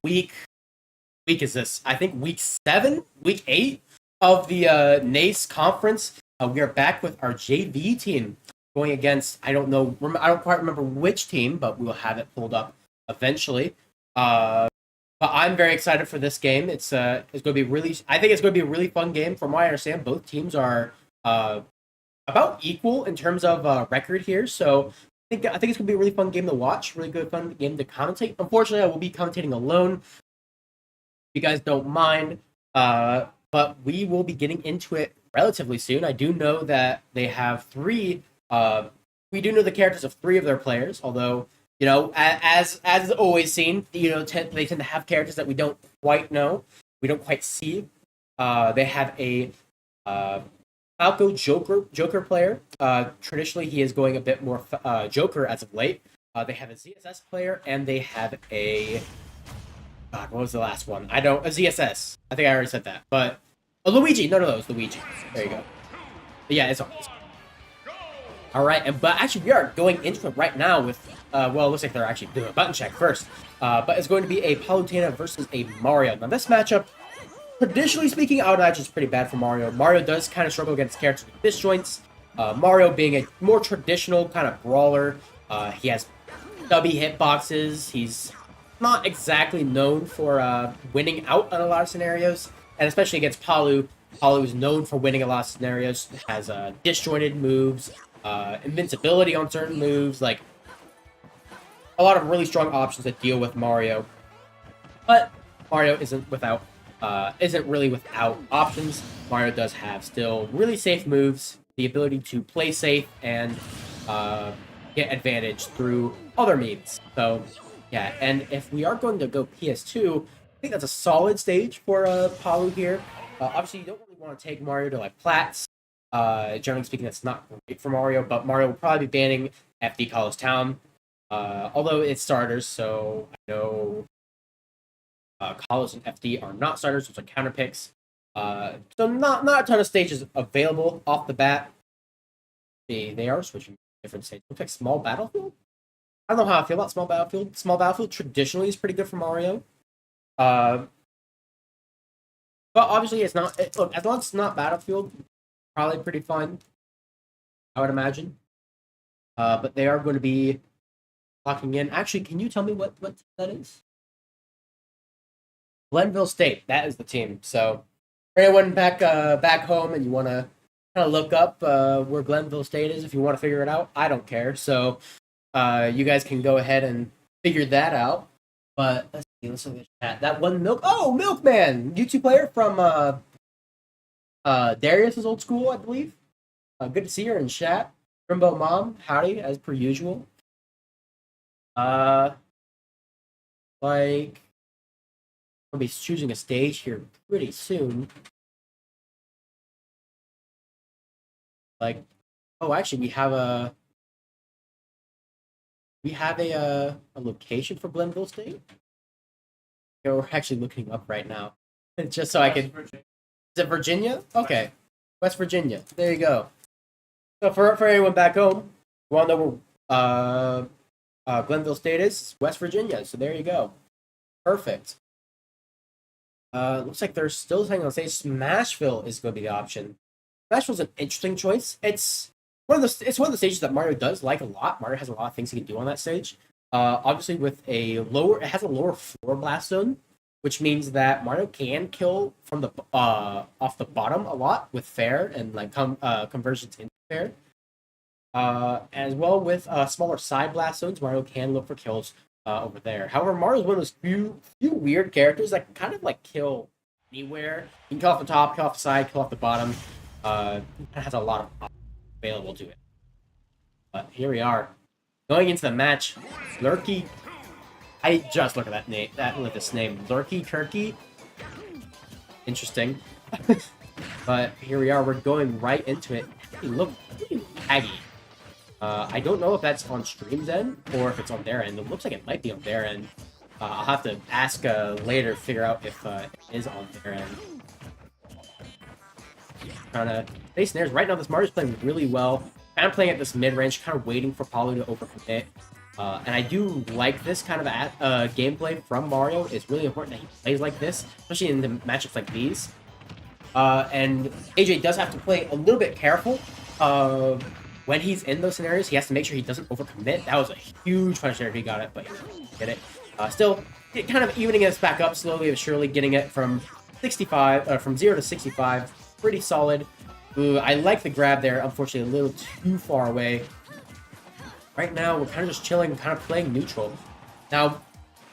week is this? I think week 7, week 8 of the NACE conference. We are back with our JV team going against, I don't quite remember which team, but we will have it pulled up eventually. But I'm very excited for this game. It's going to be I think it's going to be a really fun game. From what I understand, both teams are about equal in terms of record here. So I think it's going to be a really fun game to watch, really good fun game to commentate. Unfortunately, I will be commentating alone. If you guys don't mind, but we will be getting into it relatively soon. I do know that they have 3. We do know the characters of 3 of their players, although, you know, as always seen, you know, they tend to have characters that we don't quite know, we don't quite see. They have a Falco Joker player. Traditionally, he is going a bit more Joker as of late. They have a ZSS player, and they have a God, what was the last one? A ZSS. I think I already said that, but a Luigi. No, it's Luigi. There you go. But yeah, it's on. All right, but actually, we are going into it right now with. Well, it looks like they're actually doing a button check first. But it's going to be a Palutena versus a Mario. Now, this matchup, traditionally speaking, I would imagine is pretty bad for Mario. Mario does kind of struggle against characters with disjoints. Mario being a more traditional kind of brawler. He has stubby hitboxes. He's not exactly known for winning out in a lot of scenarios, and especially against Palu. Palu is known for winning a lot of scenarios. Has disjointed moves, invincibility on certain moves, like a lot of really strong options that deal with Mario. But Mario isn't really without options. Mario does have still really safe moves, the ability to play safe and get advantage through other means. So yeah, and if we are going to go PS2, I think that's a solid stage for Palu here. Obviously, you don't really want to take Mario to like Plats. Generally speaking, that's not great for Mario, but Mario will probably be banning FD College Town. Although it's starters, so I know College and FD are not starters, which are counter picks. So not a ton of stages available off the bat. They are switching to different stages. Looks like Small Battlefield. I don't know how I feel about Small Battlefield. Small Battlefield traditionally is pretty good for Mario. But obviously it's not. Look, as long as it's not Battlefield, probably pretty fun, I would imagine. But they are going to be locking in. Actually, can you tell me what that is? Glenville State. That is the team. So for anyone back home and you want to kind of look up where Glenville State is, if you want to figure it out, I don't care. So you guys can go ahead and figure that out. But let's look at the chat. That one Milkman, YouTube player from Darius's old school, I believe. Good to see her in chat. Rimbo Mom, howdy, as per usual. Like, I'll be choosing a stage here pretty soon. Like, oh, actually, we have a location for Glenville State. Yeah, we're actually looking up right now, just so I can. Is it Virginia? Okay, West Virginia. There you go. So for anyone back home, you want to know where Glenville State is? West Virginia. So there you go. Perfect. Looks like they're still saying on stage Smashville is going to be the option. Smashville's an interesting choice. It's one of the stages that Mario does like a lot. Mario has a lot of things he can do on that stage. Obviously it has a lower floor blast zone, which means that Mario can kill from the off the bottom a lot with fair and like conversions into fair. As well with smaller side blast zones, Mario can look for kills over there. However, Mario's one of those few weird characters that can kind of like kill anywhere. You can kill off the top, kill off the side, kill off the bottom. It has a lot of options available to it. But here we are. Going into the match, Lurky. I just look at that name. This name, Lurky Kirky. Interesting. But here we are. We're going right into it. Hey, look, laggy. I don't know if that's on stream's end or if it's on their end. It looks like it might be on their end. I'll have to ask later to figure out if it is on their end. Trying to face snares. Right now, this Mario's playing really well. Kind of playing at this mid-range, kind of waiting for Palu to overcommit. And I do like this kind of gameplay from Mario. It's really important that he plays like this, especially in the matchups like these. And AJ does have to play a little bit careful when he's in those scenarios. He has to make sure he doesn't overcommit. That was a huge punish there if he got it, but he didn't get it. Still, kind of evening us back up slowly but surely, getting it from 65, from 0 to 65. Pretty solid. Ooh, I like the grab there. Unfortunately, a little too far away. Right now, we're kind of just chilling, kind of playing neutral. Now,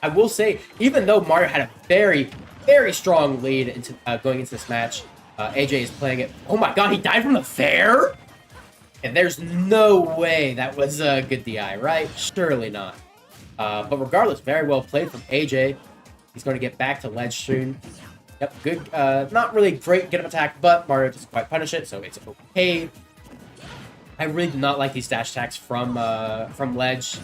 I will say, even though Mario had a very, very strong lead into going into this match, AJ is playing it. Oh my god, he died from the fair? And there's no way that was a good DI, right? Surely not. But regardless, very well played from AJ. He's going to get back to ledge soon. Yep, good. Not really great get up attack, but Mario doesn't quite punish it, so it's okay. I really do not like these dash attacks from ledge.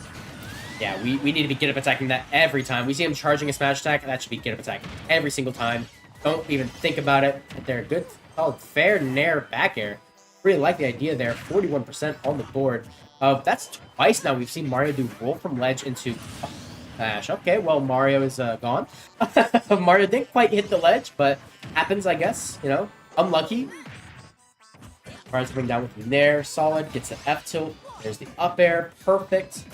Yeah, we need to be get up attacking that every time. We see him charging a smash attack, that should be get up attack every single time. Don't even think about it. They're good, solid, fair nair back air. Really like the idea there. 41% on the board. That's twice now we've seen Mario do roll from ledge into smash. Okay, well, Mario is gone. Mario didn't quite hit the ledge, but happens, I guess. You know, unlucky. Mario's coming down with the nair. Solid. Gets the F tilt. There's the up air. Perfect.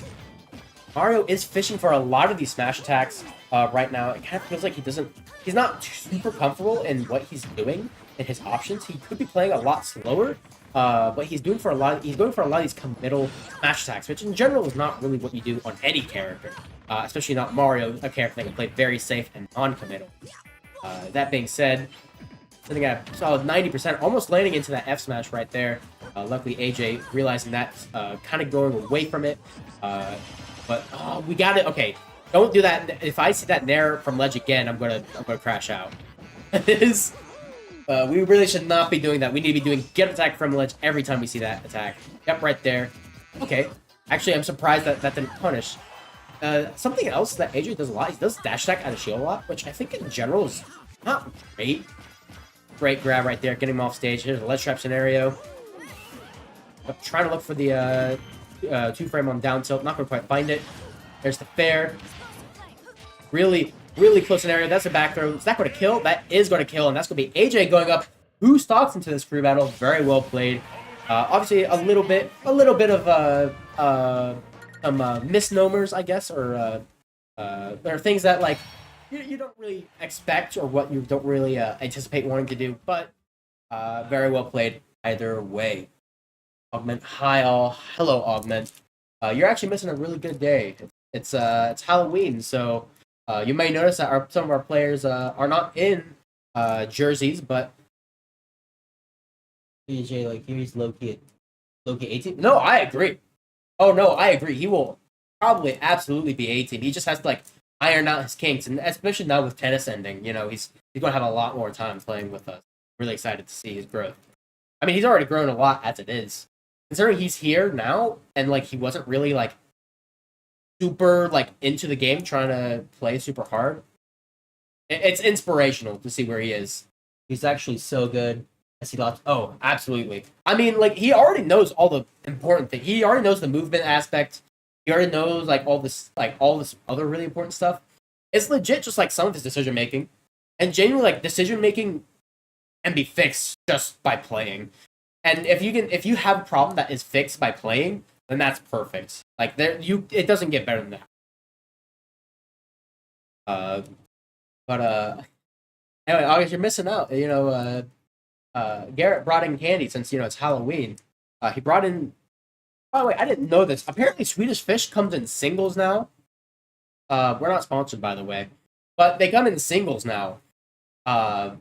Mario is fishing for a lot of these smash attacks right now. It kind of feels like he's not super comfortable in what he's doing and his options. He could be playing a lot slower, but he's going for a lot of these committal smash attacks, which in general is not really what you do on any character, especially not Mario, a character that can play very safe and non-committal. That being said, sitting at a solid 90%, almost landing into that F smash right there. Luckily, AJ realizing that, kind of going away from it. But oh, we got it. Okay, don't do that. If I see that nair from ledge again, I'm gonna crash out. We really should not be doing that. We need to be doing get attack from ledge every time we see that attack. Yep, right there. Okay. Actually, I'm surprised that didn't punish. Something else that AJ does a lot, he does dash attack out of shield a lot, which I think in general is not great. Great grab right there, getting him off stage. Here's a ledge trap scenario. I'm trying to look for the two frame on down tilt. Not going to quite find it. There's the fair. Really, really close scenario. That's a back throw. Is that going to kill? That is going to kill, and that's going to be AJ going up. Who stalks into this free battle? Very well played. Obviously, a little bit of some misnomers, I guess, or there are things that like you don't really expect or what you don't really anticipate wanting to do, but very well played either way. Augment, hi all, hello Augment. You're actually missing a really good day. It's Halloween, so you may notice that some of our players are not in jerseys, but DJ, like, he's low-key 18. No, I agree. Oh no, I agree. He will probably absolutely be 18. He just has to like iron out his kinks, and especially now with tennis ending, you know, he's gonna have a lot more time playing with us. Really excited to see his growth. I mean, he's already grown a lot as it is. Considering he's here now, and like he wasn't really like super like into the game, trying to play super hard. It's inspirational to see where he is. He's actually so good. I see lots. Oh, absolutely. I mean, like he already knows all the important things. He already knows the movement aspect. He already knows like all this other really important stuff. It's legit, just like some of his decision making, and genuinely like decision making can be fixed just by playing. And if you have a problem that is fixed by playing, then that's perfect. Like it doesn't get better than that. Anyway, August, you're missing out. You know, Garrett brought in candy since it's Halloween. He brought in. By the way, I didn't know this. Apparently, Swedish Fish comes in singles now. We're not sponsored, by the way, but they come in singles now. I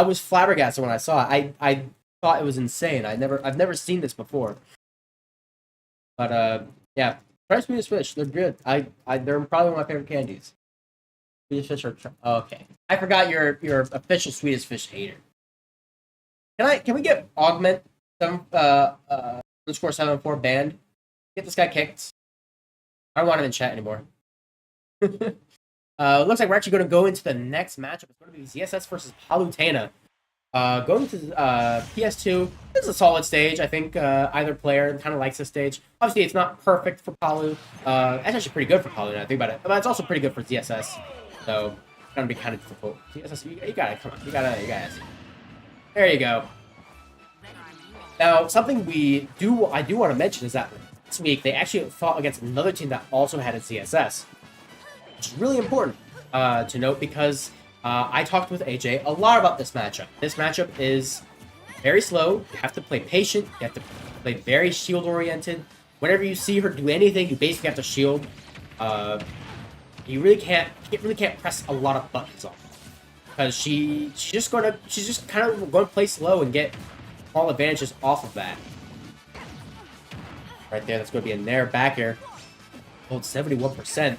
was flabbergasted when I saw it. I thought it was insane. I've never seen this before. But yeah, try Swedish Fish. They're good. They're probably one of my favorite candies. Swedish Fish are okay. I forgot you're official Swedish Fish hater. Can we get Augment underscore 74 banned? Get this guy kicked. I don't want him in chat anymore. Looks like we're actually going to go into the next matchup. It's going to be ZSS versus Palutena. Going to PS2, this is a solid stage. I think either player kind of likes this stage. Obviously, it's not perfect for Palu. It's actually pretty good for Palu now I think about it. But it's also pretty good for ZSS. So it's gonna be kind of difficult. ZSS, you gotta come on. You gotta. There you go. Now, something I do want to mention is that this week they actually fought against another team that also had a ZSS, which is really important to note because I talked with AJ a lot about this matchup. This matchup is very slow. You have to play patient. You have to play very shield-oriented. Whenever you see her do anything, you basically have to shield. You really can't press a lot of buttons on her because she's just kind of going to play slow and get all advantages off of that. Right there, that's going to be a nair back air. Hold 71%.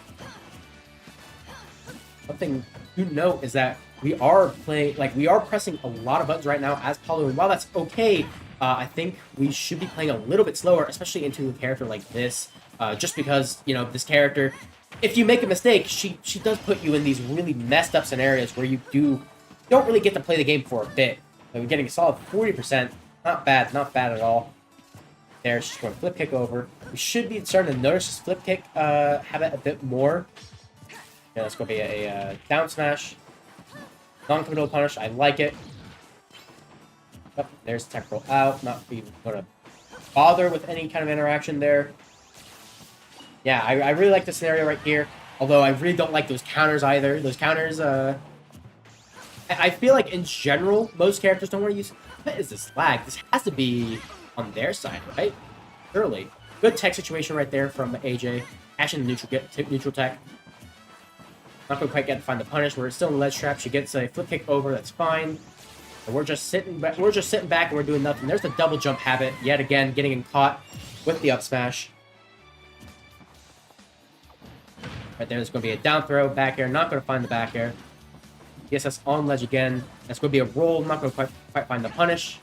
Something to note is that we are pressing a lot of buttons right now as Palu, and while that's okay, I think we should be playing a little bit slower, especially into a character like this, just because, you know, this character, if you make a mistake, she does put you in these really messed up scenarios where you don't really get to play the game for a bit. So we're getting a solid 40%, not bad at all. There, she's going to flip kick over. We should be starting to notice this flip kick habit a bit more. Yeah, that's going to be a down smash. Non-committal punish. I like it. Oh, there's tech roll out. Not even going to bother with any kind of interaction there. Yeah, I really like the scenario right here. Although I really don't like those counters either. Those counters, I feel like in general, most characters don't want to use... What is this lag? This has to be on their side, right? Surely. Good tech situation right there from AJ. Actually, neutral tech. Not going to quite get to find the punish. We're still in ledge trap. She gets a flip kick over. That's fine. And we're just sitting back. We're just sitting back and we're doing nothing. There's the double jump habit yet again, getting caught with the up smash. Right there's going to be a down throw, back air. Not going to find the back air. Yes, that's on ledge again. That's going to be a roll. Not going to quite find the punish.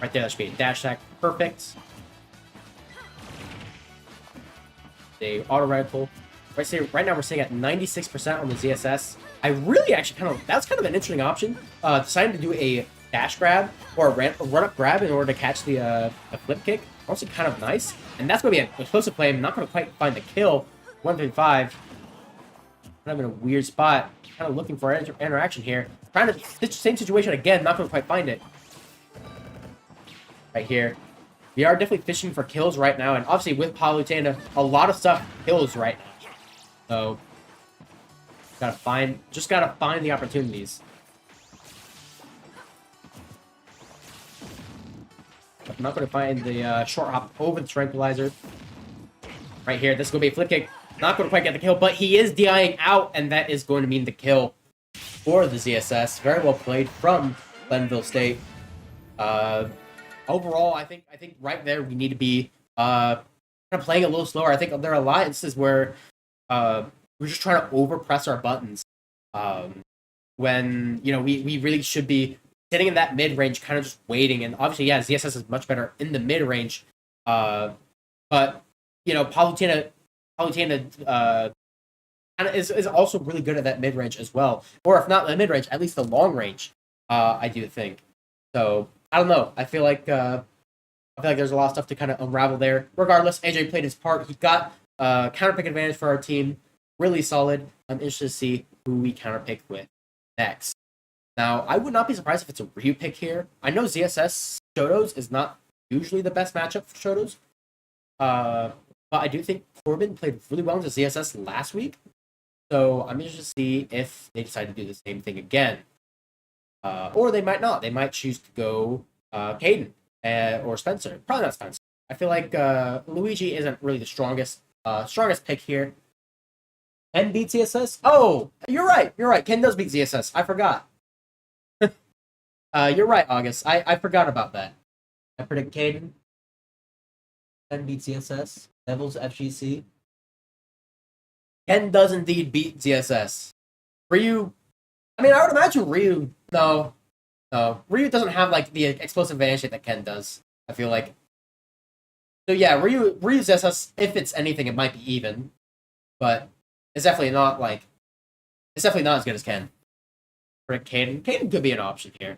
Right there, that should be a dash attack. Perfect. The auto rifle. Right now we're sitting at 96% on the ZSS. I really actually that's kind of an interesting option. Deciding to do a dash grab or a run-up grab in order to catch the flip kick. Also kind of nice. And that's going to be an explosive play. I'm not going to quite find the kill. 135. Kind of in a weird spot. Kind of looking for interaction here. Trying to same situation again. Not going to quite find it. Right here. We are definitely fishing for kills right now. And obviously with Palutena, a lot of stuff kills right now. So, just gotta find the opportunities. I'm not gonna find the short hop over the tranquilizer. Right here, this is gonna be a flip kick. Not gonna quite get the kill, but he is DIing out, and that is going to mean the kill for the ZSS. Very well played from Glenville State. Overall, I think right there we need to be kind of playing a little slower. I think there are a lot of instances where we're just trying to overpress our buttons when, you know, we really should be sitting in that mid-range, kind of just waiting. And obviously, yeah, ZSS is much better in the mid-range. But, you know, Palutena is also really good at that mid-range as well. Or if not the mid-range, at least the long-range, I do think. So, I don't know. I feel like there's a lot of stuff to kind of unravel there. Regardless, AJ played his part. He got counterpick advantage for our team. Really solid. I'm interested to see who we counterpick with next. Now, I would not be surprised if it's a Ryu pick here. I know ZSS Shotos is not usually the best matchup for Shotos. But I do think Corbin played really well into ZSS last week. So I'm interested to see if they decide to do the same thing again. Or they might not. They might choose to go Caden or Spencer. Probably not Spencer. I feel like Luigi isn't really the strongest pick here. Ken beat ZSS? Oh, you're right. Ken does beat ZSS. I forgot. You're right, August. I forgot about that. I predict Caden. Ken beat ZSS. Devils FGC. Ken does indeed beat ZSS. Ryu, I mean, I would imagine Ryu, no. Ryu doesn't have, like, the explosive advantage that Ken does, I feel like. So yeah, Ryu's ZSS, if it's anything, it might be even. But it's definitely not as good as Ken. for Caden. Caden could be an option here.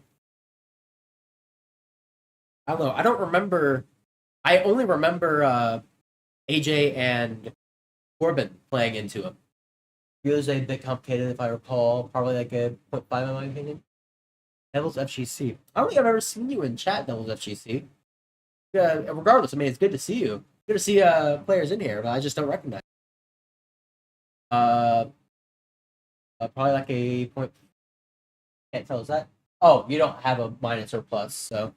I don't know. I don't remember. I only remember AJ and Corbin playing into him. He was a bit complicated, if I recall. Probably like a 0.5 in my opinion. Devils FGC. I don't think I've ever seen you in chat, Devils FGC. Regardless, I mean, it's good to see you. Good to see players in here, but I just don't recognize. Probably like a point. Can't tell. Is that? Oh, you don't have a minus or plus, so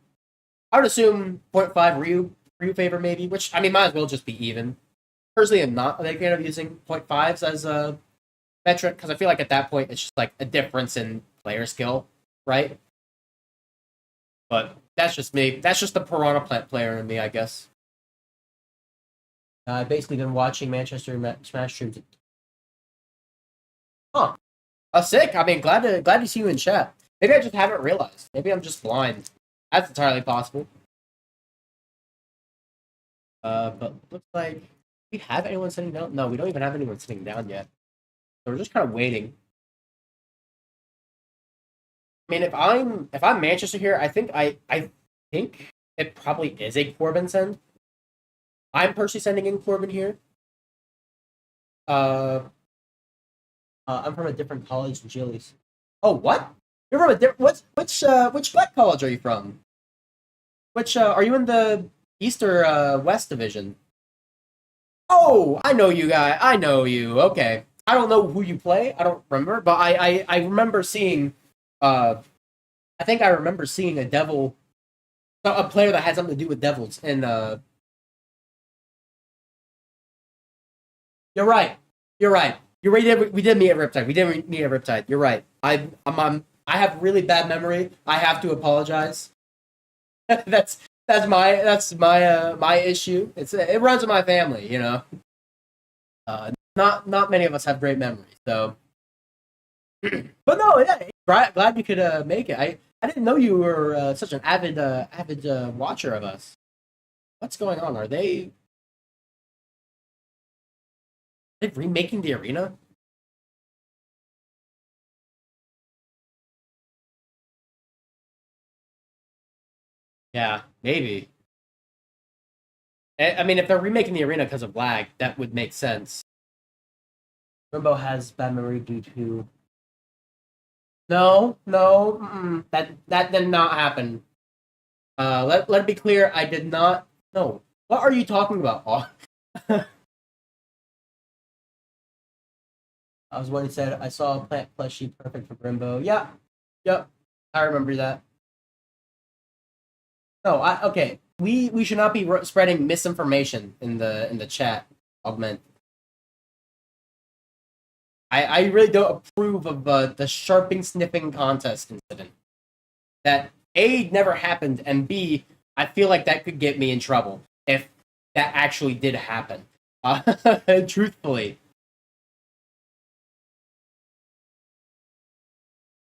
I would assume 0.5 Ryu favor maybe. Which I mean, might as well just be even. Personally, I'm not a big fan of using 0.5s as a metric because I feel like at that point it's just like a difference in player skill, right? But that's just me. That's just the Piranha Plant player in me, I guess. I've basically been watching Manchester Smash streams. Huh. Sick. I mean, glad to see you in chat. Maybe I just haven't realized. Maybe I'm just blind. That's entirely possible. But looks like do we have anyone sitting down? No, we don't even have anyone sitting down yet. So we're just kind of waiting. I mean, if I'm Manchester here, I think think it probably is a Corbin send. I'm personally sending in Corbin here. I'm from a different college than Chili's. Oh, what? You're from a different which Black college are you from? Which are you in the East or West division? Oh, I know you guy. I know you. Okay. I don't know who you play. I don't remember, but I remember seeing I think I remember seeing a player that had something to do with Devils and You're right. You're right. We did meet at Riptide. We did meet at Riptide. You're right. I have really bad memory. I have to apologize. that's my issue. It runs in my family, you know. Not many of us have great memories, so. But no, yeah, glad you could make it. I didn't know you were such an avid watcher of us. What's going on? Are they remaking the arena? Yeah, maybe. I mean, if they're remaking the arena because of lag, that would make sense. Rimbo has bad memory due to. No, that did not happen. Let it be clear, I did not. No, what are you talking about? I was when he said I saw a plant plushie perfect for Rimbo. Yeah, yep, I remember that. No, okay. We should not be spreading misinformation in the chat. Augment. I really don't approve of the sharping sniffing contest incident. That A never happened, and B I feel like that could get me in trouble if that actually did happen. Truthfully,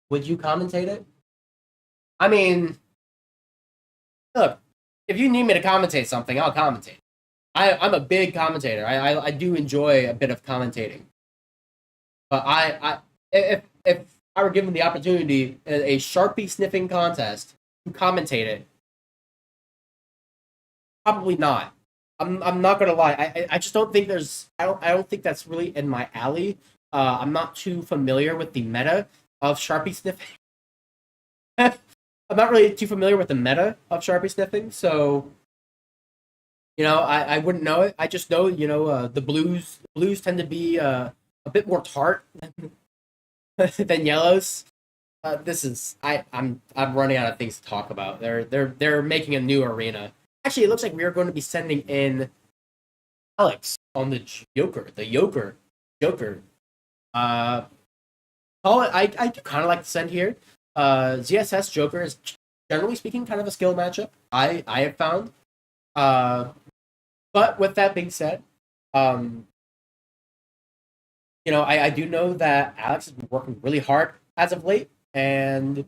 would you commentate it? I mean, look, if you need me to commentate something, I'll commentate. I'm a big commentator. I do enjoy a bit of commentating. But if I were given the opportunity in a Sharpie sniffing contest to commentate it, probably not. I'm not gonna lie. I just don't think I don't think that's really in my alley. I'm not too familiar with the meta of Sharpie sniffing. I'm not really too familiar with the meta of Sharpie sniffing, so you know, I wouldn't know it. I just know, you know, the blues tend to be a bit more tart than yellows. I'm running out of things to talk about. They're making a new arena. Actually, it looks like we are going to be sending in Alex on the Joker. I do kind of like to send here. ZSS Joker is generally speaking kind of a skill matchup. I have found. But with that being said, you know, I do know that Alex has been working really hard as of late, and we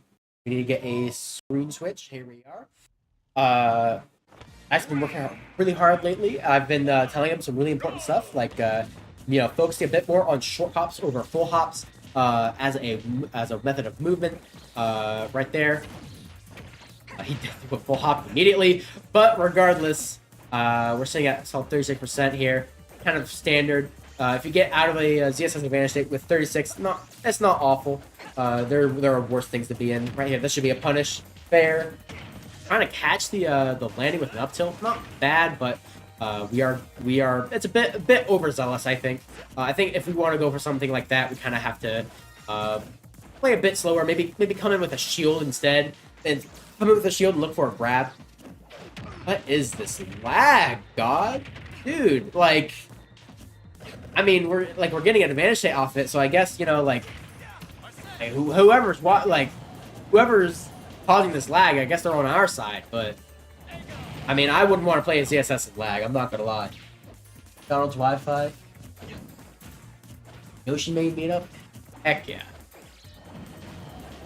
need to get a screen switch. Here we are. Alex has been working really hard lately. I've been telling him some really important stuff, like you know, focusing a bit more on short hops over full hops, as a method of movement. Right there. He did a full hop immediately, but regardless, we're sitting at 36% here, kind of standard. If you get out of a ZSS advantage state with 36, that's not awful. There are worse things to be in. Right here, this should be a punish. Fair. Trying to catch the landing with an up tilt, not bad, but we are it's a bit overzealous. I think if we want to go for something like that, we kind of have to play a bit slower. Maybe come in with a shield instead, and come in with a shield and look for a grab. What is this lag, God, dude? Like, I mean, we're getting an advantage state off it, so I guess, you know, like, whoever's causing this lag, I guess they're on our side, but I mean, I wouldn't want to play in CSS with lag, I'm not gonna lie. McDonald's Wi-Fi. Yoshi made meetup? Heck yeah.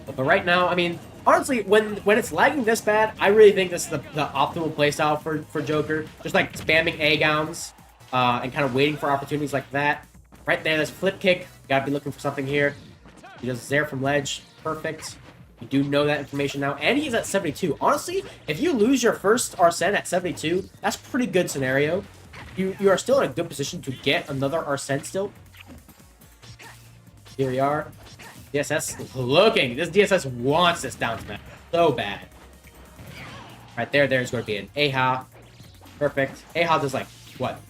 But right now, I mean, honestly, when it's lagging this bad, I really think this is the optimal playstyle for Joker. Just like spamming A gowns and kind of waiting for opportunities like that. Right there, this flip kick. Gotta be looking for something here. He does Zair from ledge. Perfect. You do know that information now. And he's at 72. Honestly, if you lose your first Arsene at 72, that's a pretty good scenario. You are still in a good position to get another Arsene still. Here we are. DSS looking. This DSS wants this down smash so bad. Right there, there's going to be an AHA. Perfect. AHA does like, what,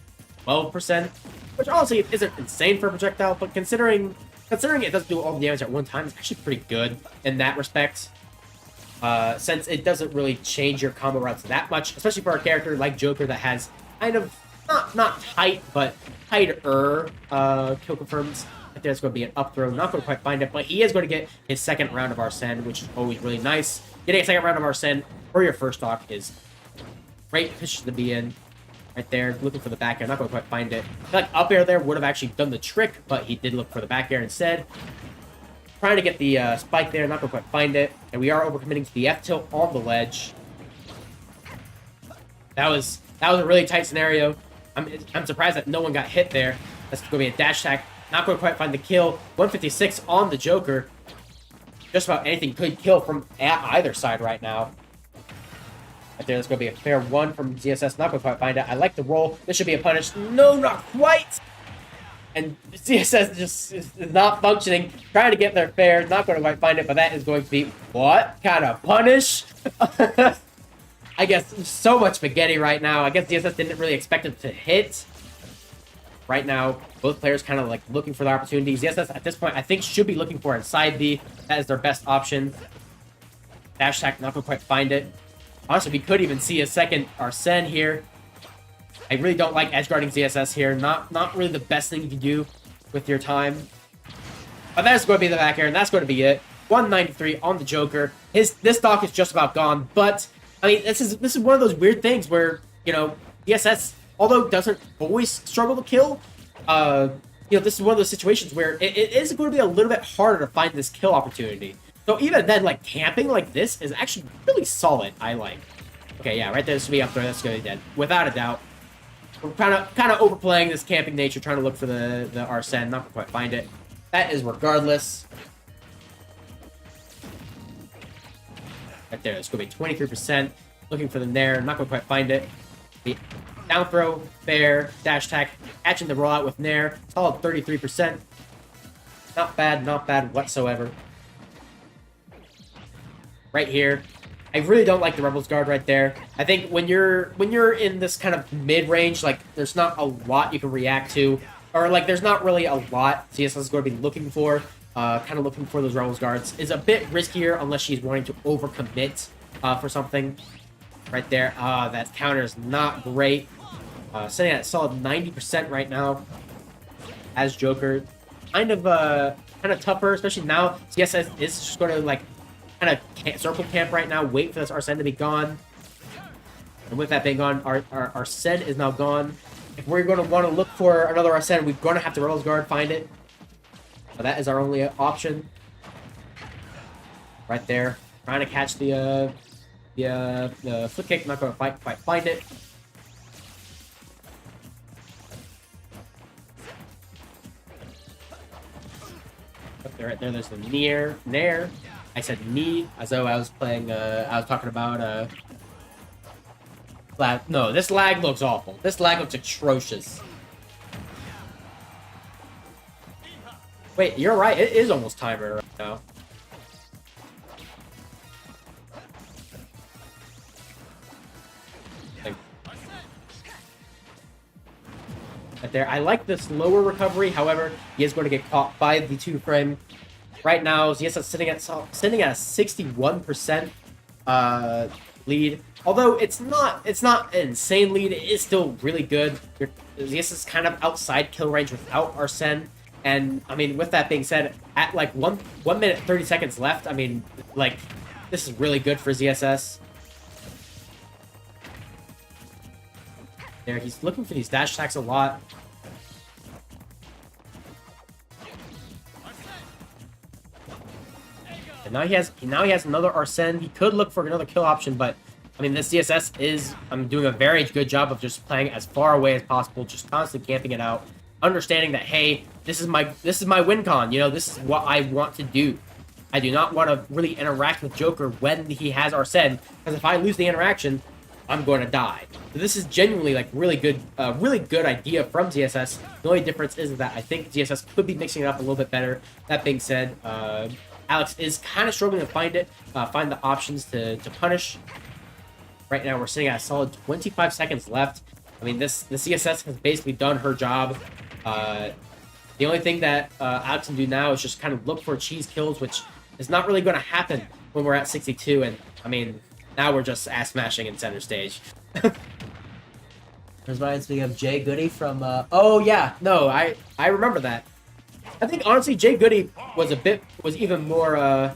12%? Which honestly isn't insane for a projectile, but considering it doesn't do all the damage at one time, it's actually pretty good in that respect. Since it doesn't really change your combo routes that much, especially for a character like Joker that has kind of, not tight, but tighter kill confirms. Right there's going to be an up throw. Not going to quite find it, but he is going to get his second round of Arsene, which is always really nice. Getting a second round of Arsene for your first stock is great position to be in. Right there, looking for the back air. Not going to quite find it. I feel like up air there would have actually done the trick, but he did look for the back air instead. Trying to get the spike there. Not going to quite find it. And we are overcommitting to the F tilt on the ledge. That was a really tight scenario. I'm surprised that no one got hit there. That's going to be a dash attack. Not going to quite find the kill. 156 on the Joker. Just about anything could kill from either side right now. Right there, that's going to be a fair one from ZSS. Not going to quite find it. I like the roll. This should be a punish. No, not quite. And ZSS just is not functioning. Trying to get there fair. Not going to quite find it, but that is going to be what kind of punish? I guess so much spaghetti right now. I guess ZSS didn't really expect it to hit. Right now, both players kind of like looking for the opportunities. ZSS at this point, I think, should be looking for a side B. That is their best option. Dash attack, not going to quite find it. Honestly, we could even see a second Arsene here. I really don't like edge guarding ZSS here. Not really the best thing you can do with your time. But that's going to be the back air, and that's going to be it. 193 on the Joker. This stock is just about gone. But I mean, this is one of those weird things where, you know, ZSS, although doesn't always struggle to kill, you know, this is one of those situations where it is going to be a little bit harder to find this kill opportunity. So even then, like, camping like this is actually really solid, I like. Okay, yeah, right there, this should be up there, that's going to be dead. Without a doubt. We're kind of overplaying this camping nature, trying to look for the Arsene, not quite find it. That is regardless. Right there, it's going to be 23%. Looking for them there, not going to quite find it. The down throw, fair, dash attack, catching the rollout with Nair. Solid 33%. Not bad whatsoever. Right here. I really don't like the Rebels Guard right there. I think when you're in this kind of mid-range, like, there's not a lot you can react to. Or, like, there's not really a lot CSS is going to be looking for. Kind of looking for those Rebels Guards is a bit riskier unless she's wanting to overcommit for something. Right there. That counter is not great. Sitting at a solid 90% right now as Joker. Kind of tougher, especially now. CSS is just going to, like, kind of circle camp right now. Wait for this Arsene to be gone. And with that being gone, our Arsene is now gone. If we're going to want to look for another Arsene, we're going to have to Rebels Guard, find it. But that is our only option. Right there. Trying to catch the flip kick. Not going to quite find it. They're right there. There's the nair. I said knee as though I was playing. I was talking about lag. No, this lag looks awful. This lag looks atrocious. Wait, you're right. It is almost timer right now. Right there. I like this lower recovery. However, he is going to get caught by the 2-frame. Right now, ZSS sitting at a 61% lead. Although it's not an insane lead, it is still really good. ZSS is kind of outside kill range without Arsene. And I mean, with that being said, at like 1 minute 30 seconds left, I mean, like, this is really good for ZSS. There, he's looking for these dash attacks a lot. And now he has another Arsene. He could look for another kill option, but I mean, this CSS is doing a very good job of just playing as far away as possible, just constantly camping it out, understanding that, hey, this is my win con. You know, this is what I want to do. I do not want to really interact with Joker when he has Arsene, because if I lose the interaction, I'm going to die. So this is genuinely like really good idea from ZSS. The only difference is that I think ZSS could be mixing it up a little bit better. That being said, Alex is kind of struggling to find the options to punish. Right now, we're sitting at a solid 25 seconds left. I mean, the CSS has basically done her job. The only thing that Alex can do now is just kind of look for cheese kills, which is not really going to happen when we're at 62. And I mean, now we're just ass smashing in center stage. Reminds me of Jay Goody from. Oh yeah, no, I remember that. I think honestly, Jay Goody was even more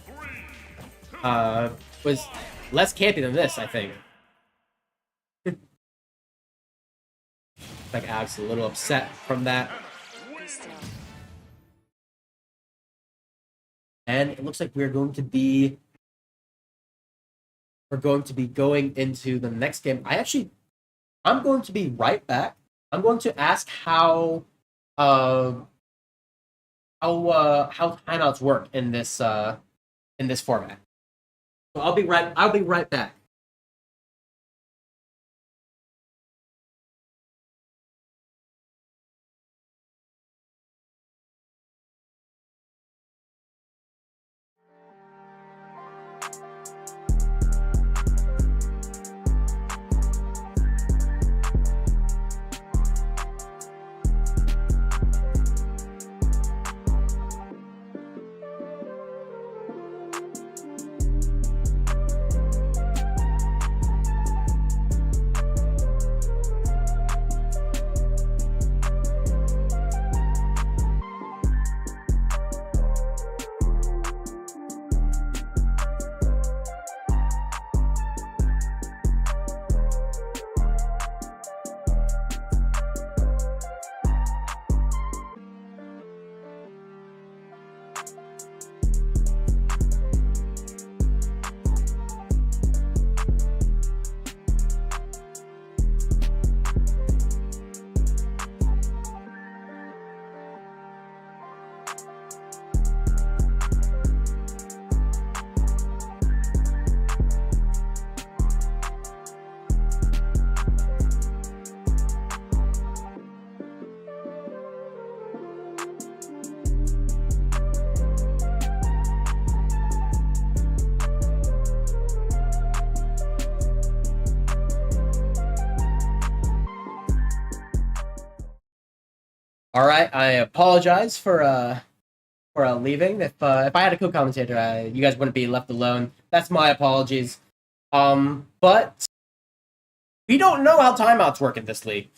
was less campy than this. I think. Like Alex a little upset from that. And it looks like we're going to be going into the next game. I'm going to be right back. I'm going to ask how timeouts work in this format. So I'll be right back. All right, I apologize for leaving. If I had a co-commentator, you guys wouldn't be left alone. That's my apologies. But we don't know how timeouts work in this league.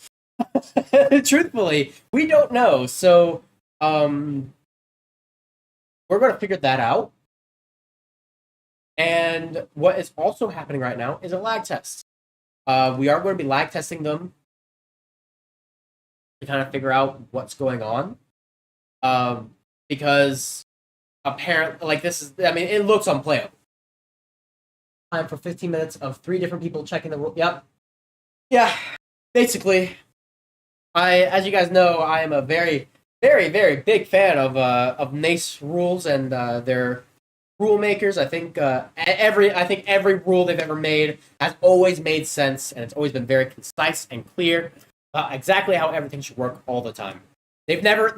Truthfully, we don't know. So we're going to figure that out. And what is also happening right now is a lag test. We are going to be lag testing them to kind of figure out what's going on. Because apparently, like it looks unplayable. Time for 15 minutes of 3 different people checking the rule. Yep. Yeah, basically. As you guys know, I am a very, very, very big fan of NACE rules and their rule makers. I think every rule they've ever made has always made sense, and it's always been very concise and clear, exactly how everything should work all the time. They've never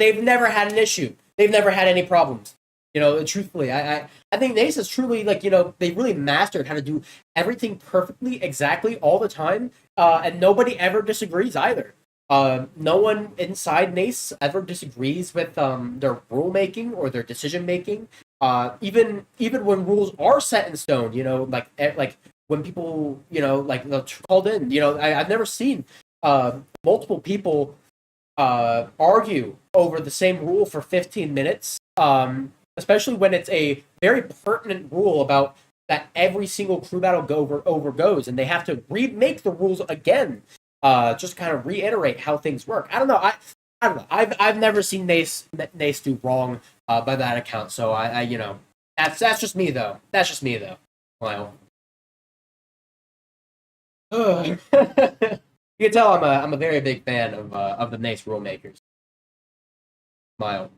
had an issue. They've never had any problems. You know, truthfully, I think NACE is truly like, you know, they really mastered how to do everything perfectly, exactly all the time, and nobody ever disagrees either. No one inside NACE ever disagrees with their rule making or their decision making. Even when rules are set in stone, you know, like when people, you know, like they're called in, you know, I've never seen multiple people argue over the same rule for 15 minutes. Especially when it's a very pertinent rule about that every single crew battle over goes, and they have to remake the rules again, just kind of reiterate how things work. I don't know. I don't know. I've never seen NACE do wrong by that account. So I you know, that's just me though. That's just me though. Wow. You can tell I'm a very big fan of the NACE rule makers. Smile.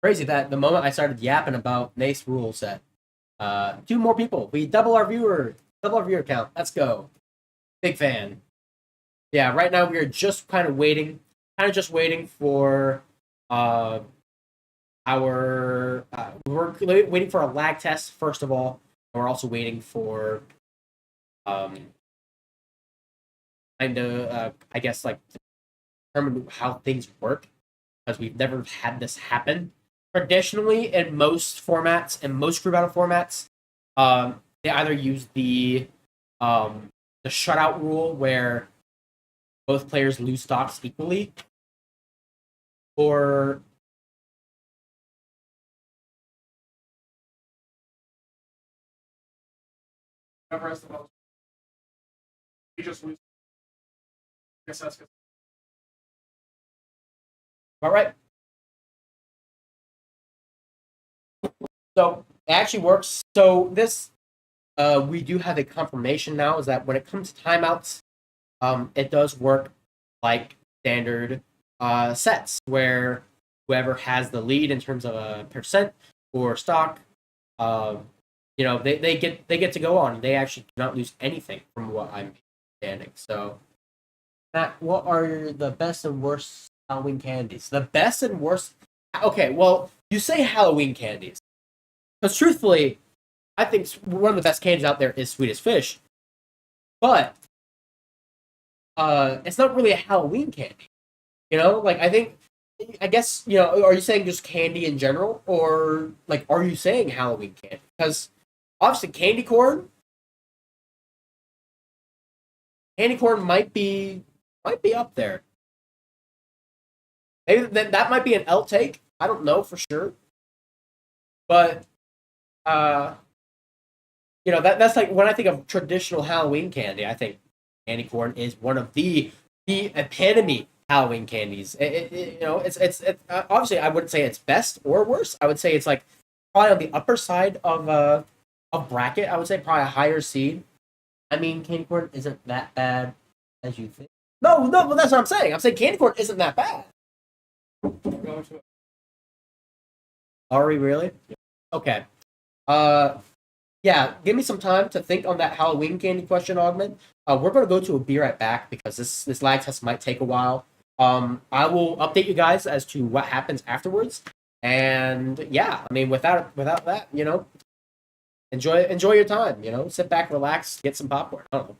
Crazy that the moment I started yapping about NACE rule set, two more people. We double our viewer count. Let's go. Big fan. Yeah, right now we are just kind of waiting for our we're waiting for a lag test first of all. And we're also waiting for kind of I guess like determine how things work, because we've never had this happen. Traditionally, in most formats, in most crew battle formats, they either use the shutout rule where both players lose stocks equally, or you just lose. I guess that's good. All right. So it actually works. So this, we do have a confirmation now, is that when it comes to timeouts, it does work like standard sets, where whoever has the lead in terms of a percent or stock, you know, they get to go on. They actually do not lose anything from what I'm understanding. So, Matt, what are the best and worst Halloween candies? The best and worst. Okay, well, you say Halloween candies. Because truthfully, I think one of the best candies out there is Swedish Fish, but it's not really a Halloween candy. You know, like I guess, you know, are you saying just candy in general, or like are you saying Halloween candy? Because obviously, candy corn might be up there. Maybe that might be an L take. I don't know for sure, but you know, that's like when I think of traditional Halloween candy, I think candy corn is one of the epitome Halloween candies. You know, it's obviously I wouldn't say it's best or worst. I would say it's like probably on the upper side of bracket. I would say probably a higher seed. I mean, candy corn isn't that bad as you think. No, but that's what I'm saying. I'm saying candy corn isn't that bad. Are we really? Okay. Yeah, give me some time to think on that Halloween candy question, Augment. We're going to go to a be right back because this lag test might take a while. I will update you guys as to what happens afterwards. And yeah, I mean, without that, you know, enjoy your time. You know, sit back, relax, get some popcorn. I don't know.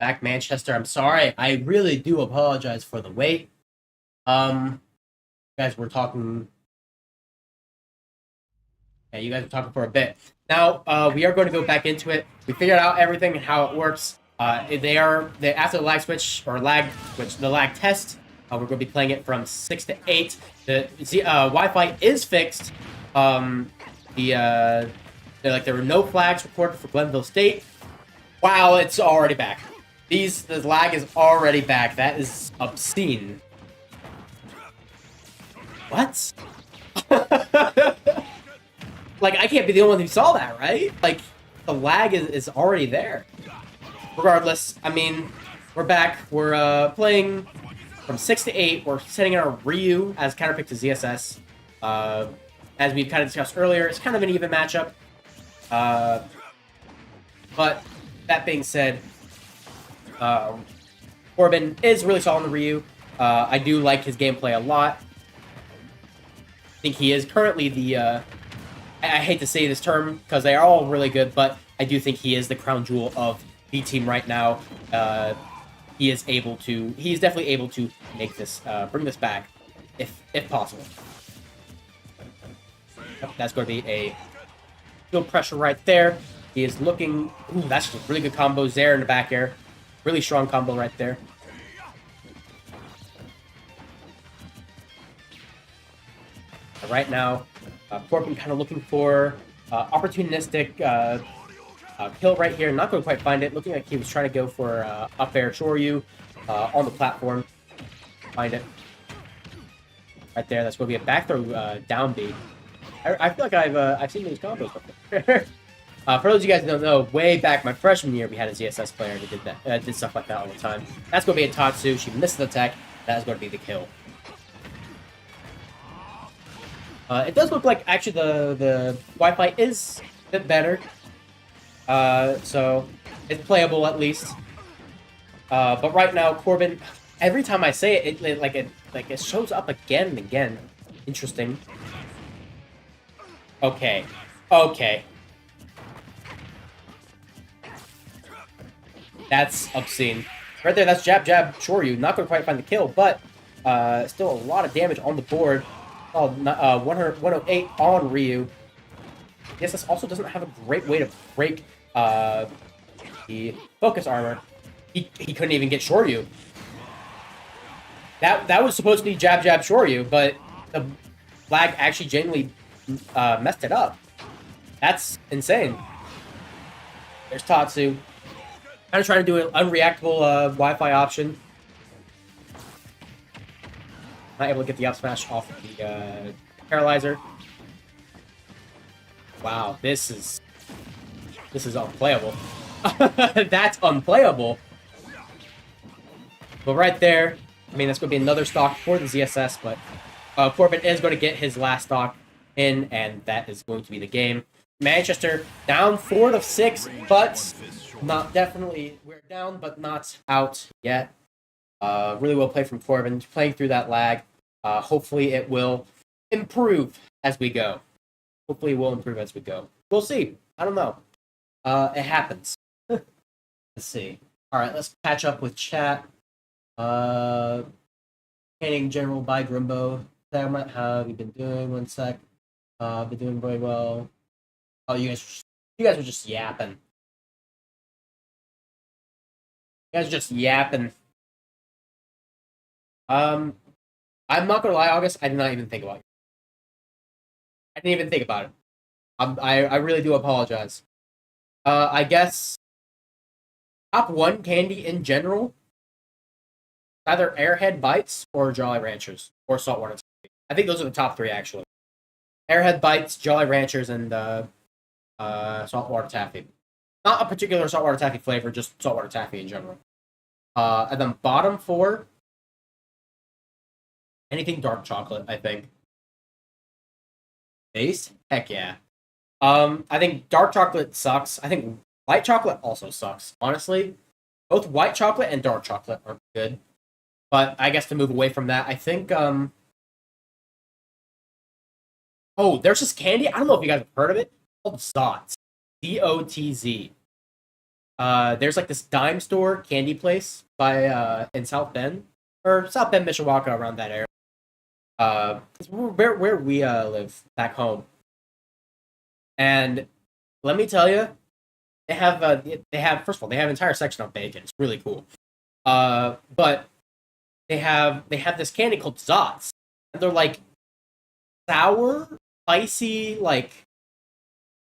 Back Manchester. I'm sorry. I really do apologize for the wait. You guys were talking. Yeah, you guys were talking for a bit. Now we are going to go back into it. We figured out everything and how it works. They after the lag switch or the lag test. We're going to be playing it from 6 to 8. The Wi-Fi is fixed. There were no flags recorded for Glenville State. Wow, it's already back. The lag is already back. That is obscene. What? Like, I can't be the only one who saw that, right? Like, the lag is already there. Regardless, I mean, we're back. We're playing from 6 to 8. We're setting our Ryu as counterpick to ZSS. As we've kind of discussed earlier, it's kind of an even matchup. But that being said, Corbin is really solid on the Ryu. I do like his gameplay a lot. I think he is currently the... I hate to say this term because they are all really good, but I do think he is the crown jewel of the team right now. He's definitely able to make this, bring this back, if possible. That's going to be a field pressure right there. He is looking... Ooh, that's just really good combos there in the back air. Really strong combo right there. Right now, Corbin kind of looking for opportunistic kill right here. Not going to quite find it. Looking like he was trying to go for up air Choryu on the platform. Find it. Right there. That's going to be a back throw down B. I feel like I've seen these combos before. For those of you guys who don't know, way back my freshman year, we had a ZSS player who did stuff like that all the time. That's going to be a Tatsu. She missed the attack. That is going to be the kill. It does look like actually the Wi-Fi is a bit better, so it's playable at least. But right now, Corbin, every time I say it, it shows up again and again. Interesting. Okay. That's obscene. Right there, that's jab, Choryu. Not going to quite find the kill, but still a lot of damage on the board. Oh, 108 on Ryu. Yes, this also doesn't have a great way to break the focus armor. He couldn't even get Choryu. That was supposed to be jab, Choryu, but the lag actually genuinely messed it up. That's insane. There's Tatsu. Kind of trying to do an unreactable Wi-Fi option. Not able to get the up smash off of the paralyzer. Wow, this is unplayable. That's unplayable. But right there, I mean, that's going to be another stock for the ZSS, but Corbin is going to get his last stock in, and that is going to be the game. Manchester down 4-6, but not definitely. We're down, but not out yet. Really well played from Corbin, playing through that lag. Hopefully it will improve as we go. We'll see. I don't know. It happens. Let's see. All right, let's catch up with chat. Painting general by Grimbo. How have you been doing? One sec. Been doing very well. Oh, you guys are just yapping. You guys are just yapping. I'm not gonna lie, August. I did not even think about it. I didn't even think about it. I really do apologize. I guess top one candy in general, either Airhead Bites or Jolly Ranchers or Saltwater Taffy. I think those are the top three actually. Airhead Bites, Jolly Ranchers, and Saltwater Taffy. Not a particular Saltwater Taffy flavor, just Saltwater Taffy in general. And then bottom four, anything dark chocolate, I think. Taste? Heck yeah. I think dark chocolate sucks. I think white chocolate also sucks. Honestly, both white chocolate and dark chocolate are good. But I guess to move away from that, I think oh, there's this candy. I don't know if you guys have heard of it. It's called Zotz. Z-O-T-Z. There's like this dime store candy place by in South Bend or South Bend, Mishawaka, around that area. It's where we live back home, and let me tell you, they have first of all they have an entire section on bacon. It's really cool. But they have this candy called Zots, and they're like sour, spicy, like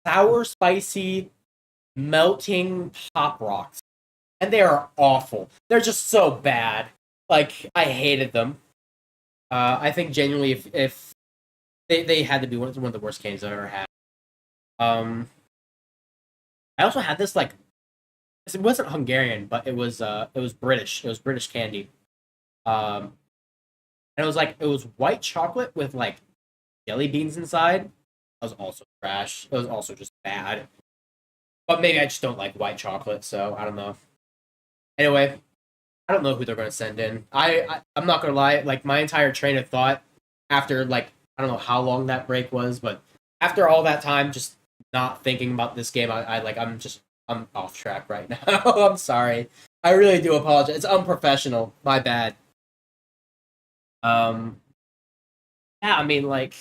sour, spicy, melting pop rocks, and they are awful. They're just so bad. Like I hated them. I think genuinely, if they had to be one of the worst candies I've ever had. Um, I also had this like it wasn't Hungarian, but it was British. It was British candy. Um, and it was white chocolate with like jelly beans inside. That was also trash. It was also just bad. But maybe I just don't like white chocolate, so I don't know. Anyway, I don't know who they're going to send in. I'm not going to lie. Like my entire train of thought after like I don't know how long that break was, but after all that time, just not thinking about this game, I like I'm off track right now. I'm sorry. I really do apologize. It's unprofessional. My bad. Um. Yeah, I mean, like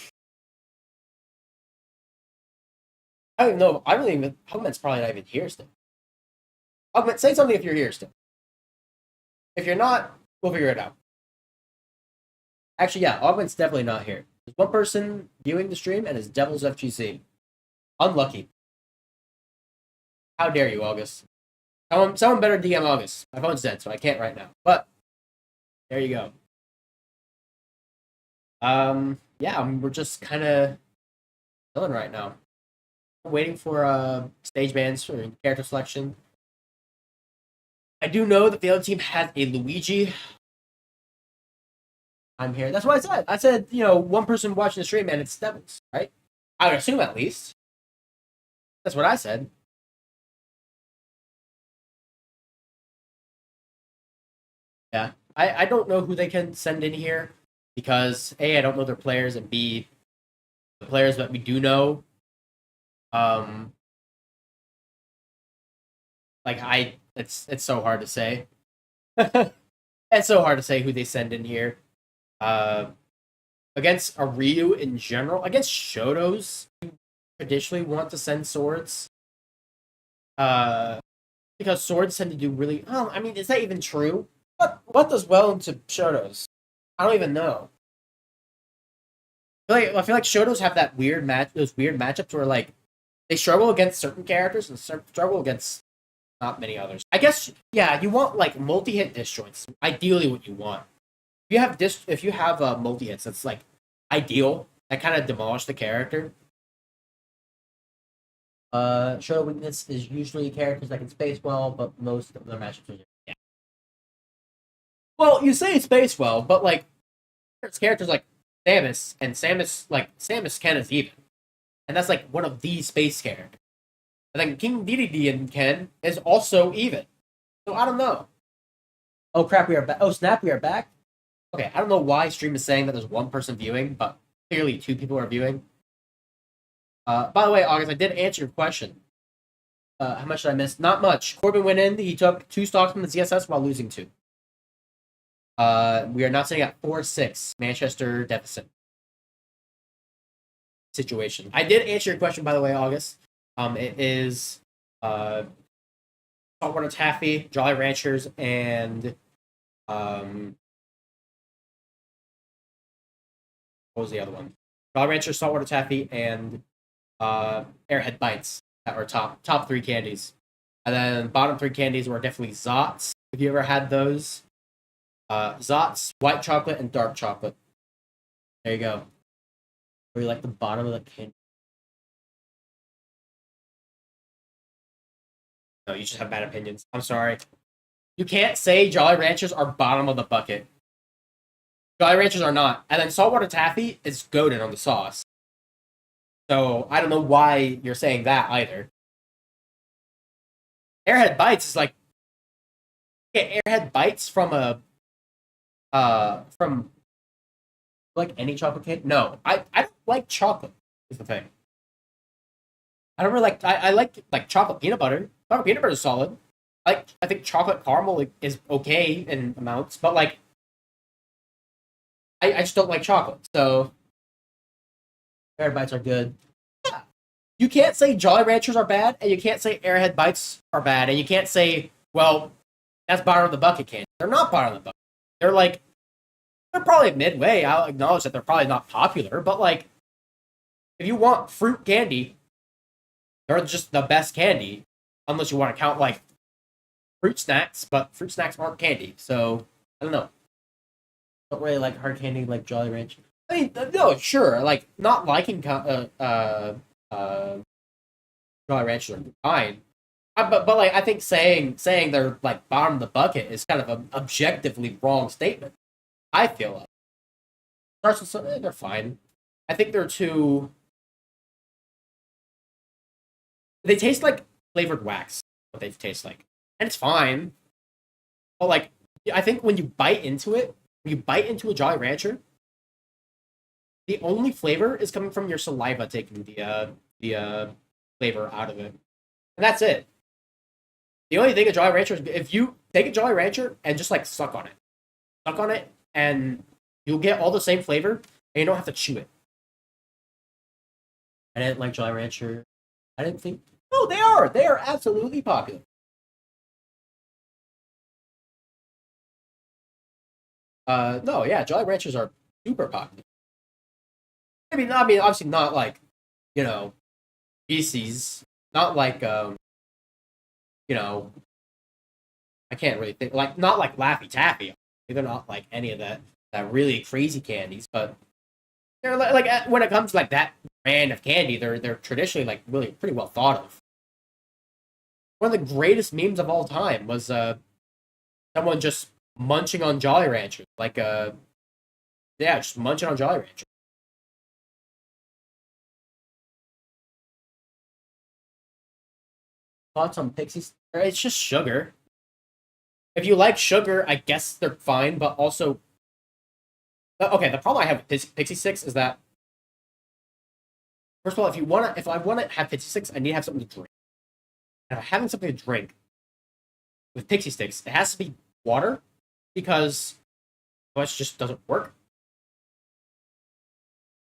I don't even know. I don't even. Hugman's probably not even here still. Hugman, say something if you're here still. If you're not, we'll figure it out. Actually, yeah, Augment's definitely not here. There's one person viewing the stream, and it's Devil's FGC. Unlucky. How dare you, August? Someone better DM August. My phone's dead, so I can't right now. But there you go. Yeah, we're just kind of chilling right now. Waiting for stage bans for character selection. I do know that the other team has a Luigi. I'm here. That's what I said. I said, one person watching the stream and it's Devils, right? I would assume at least. That's what I said. Yeah. I don't know who they can send in here because A, I don't know their players, and B, the players that we do know, it's so hard to say. It's so hard to say who they send in here. Against a Ryu in general, against Shotos, you traditionally want to send swords. Because swords tend to do really. Oh, I mean, is that even true? What does well into Shotos? I don't even know. I feel like Shotos have those weird matchups where like they struggle against certain characters and struggle against not many others. I guess yeah, you want like multi-hit disjoints. Ideally, what you want. If you have multi hits, that's like ideal. That kind of demolish the character. Show weakness is usually characters that can space well, but most of their matchups are yeah. Well, you say space well, but like there's characters like Samus, and Samus Ken is even, and that's like one of the space characters. And then King Dedede and Ken is also even. So I don't know. Oh crap, we are back. Oh snap, we are back. Okay, I don't know why stream is saying that there's one person viewing, but clearly two people are viewing. By the way, August, I did answer your question. How much did I miss? Not much. Corbin went in. He took 2 stocks from the ZSS while losing 2. We are now sitting at 4-6. Manchester deficit situation. I did answer your question, by the way, August. It is Saltwater Taffy, Jolly Ranchers, and what was the other one? Jolly Ranchers, Saltwater Taffy, and Airhead Bites that were top 3 candies. And then bottom 3 candies were definitely Zots, if you ever had those. Zots, white chocolate, and dark chocolate. There you go. Or you like the bottom of the candy. No, you just have bad opinions. I'm sorry. You can't say Jolly Ranchers are bottom of the bucket. Jolly Ranchers are not. And then Saltwater Taffy is goated on the sauce. So I don't know why you're saying that either. Airhead Bites is like Airhead Bites from like any chocolate cake. No, I don't like chocolate. Is the thing. I don't really like. I like chocolate peanut butter. Chocolate peanut butter is solid. I think chocolate caramel like, is okay in amounts, but like I just don't like chocolate. So Airhead bites are good. Yeah. You can't say Jolly Ranchers are bad, and you can't say Airhead bites are bad, and you can't say, well, that's bottom of the bucket candy. They're not bottom of the bucket. They're like they're probably midway. I'll acknowledge that they're probably not popular, but like if you want fruit candy, they're just the best candy, unless you want to count like fruit snacks, but fruit snacks aren't candy. So I don't know. Don't really like hard candy like Jolly Rancher. I mean, no, sure. Like not liking Jolly Ranchers are fine. But like I think saying they're like bottom of the bucket is kind of an objectively wrong statement. I feel like starts with something they're fine. I think they're too. They taste like flavored wax. What they taste like, and it's fine. But like I think when you bite into it, when you bite into a Jolly Rancher, the only flavor is coming from your saliva taking the flavor out of it, and that's it. The only thing a Jolly Rancher is if you take a Jolly Rancher and just like suck on it, and you'll get all the same flavor, and you don't have to chew it. I didn't like Jolly Rancher. I didn't think. No, they are. They are absolutely popular. No, yeah, Jolly Ranchers are super popular. I mean, obviously not like, you know, Reese's, not like, you know, I can't really think like not like Laffy Taffy. They're not like any of that really crazy candies, but they're like when it comes to like that brand of candy, they're traditionally like really pretty well thought of. One of the greatest memes of all time was someone just munching on Jolly Ranchers, like yeah, just munching on Jolly Ranchers. Thoughts on Pixies? It's just sugar. If you like sugar, I guess they're fine, but also okay, the problem I have with Pixie Sticks is that first of all, if I wanna have Pixie Sticks, I need to have something to drink. And if I'm having something to drink with Pixie Sticks, it has to be water because otherwise it just doesn't work.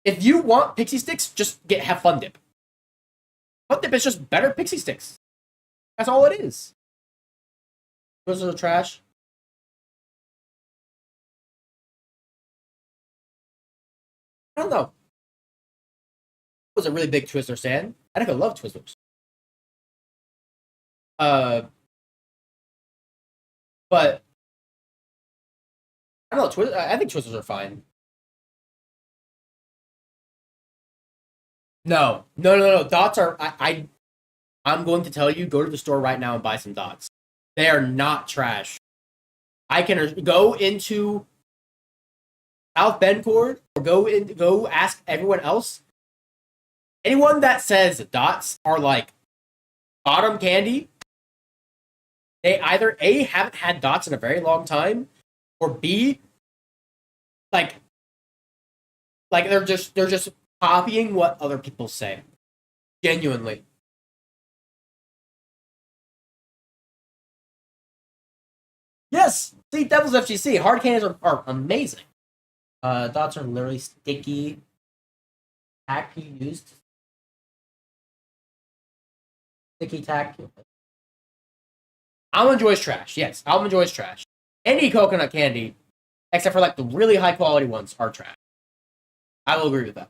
If you want Pixie Sticks, just have Fun Dip. Fun Dip is just better Pixie Sticks. That's all it is. Those are the trash. I don't know. I was a really big Twizzlers fan. I think I love Twizzlers. Uh, but I don't know. I think Twizzlers are fine. No. Dots are. I'm going to tell you. Go to the store right now and buy some dots. They are not trash. I can go into South Bendcord or go ask everyone else. Anyone that says dots are like bottom candy, they either A haven't had dots in a very long time, or B like they're just copying what other people say. Genuinely. Yes, see, Devil's FGC. Hard candies are amazing. Dots are literally sticky. Tack you used. Sticky tack. Almond Joy is trash. Yes, Almond Joy is trash. Any coconut candy, except for like the really high quality ones, are trash. I will agree with that.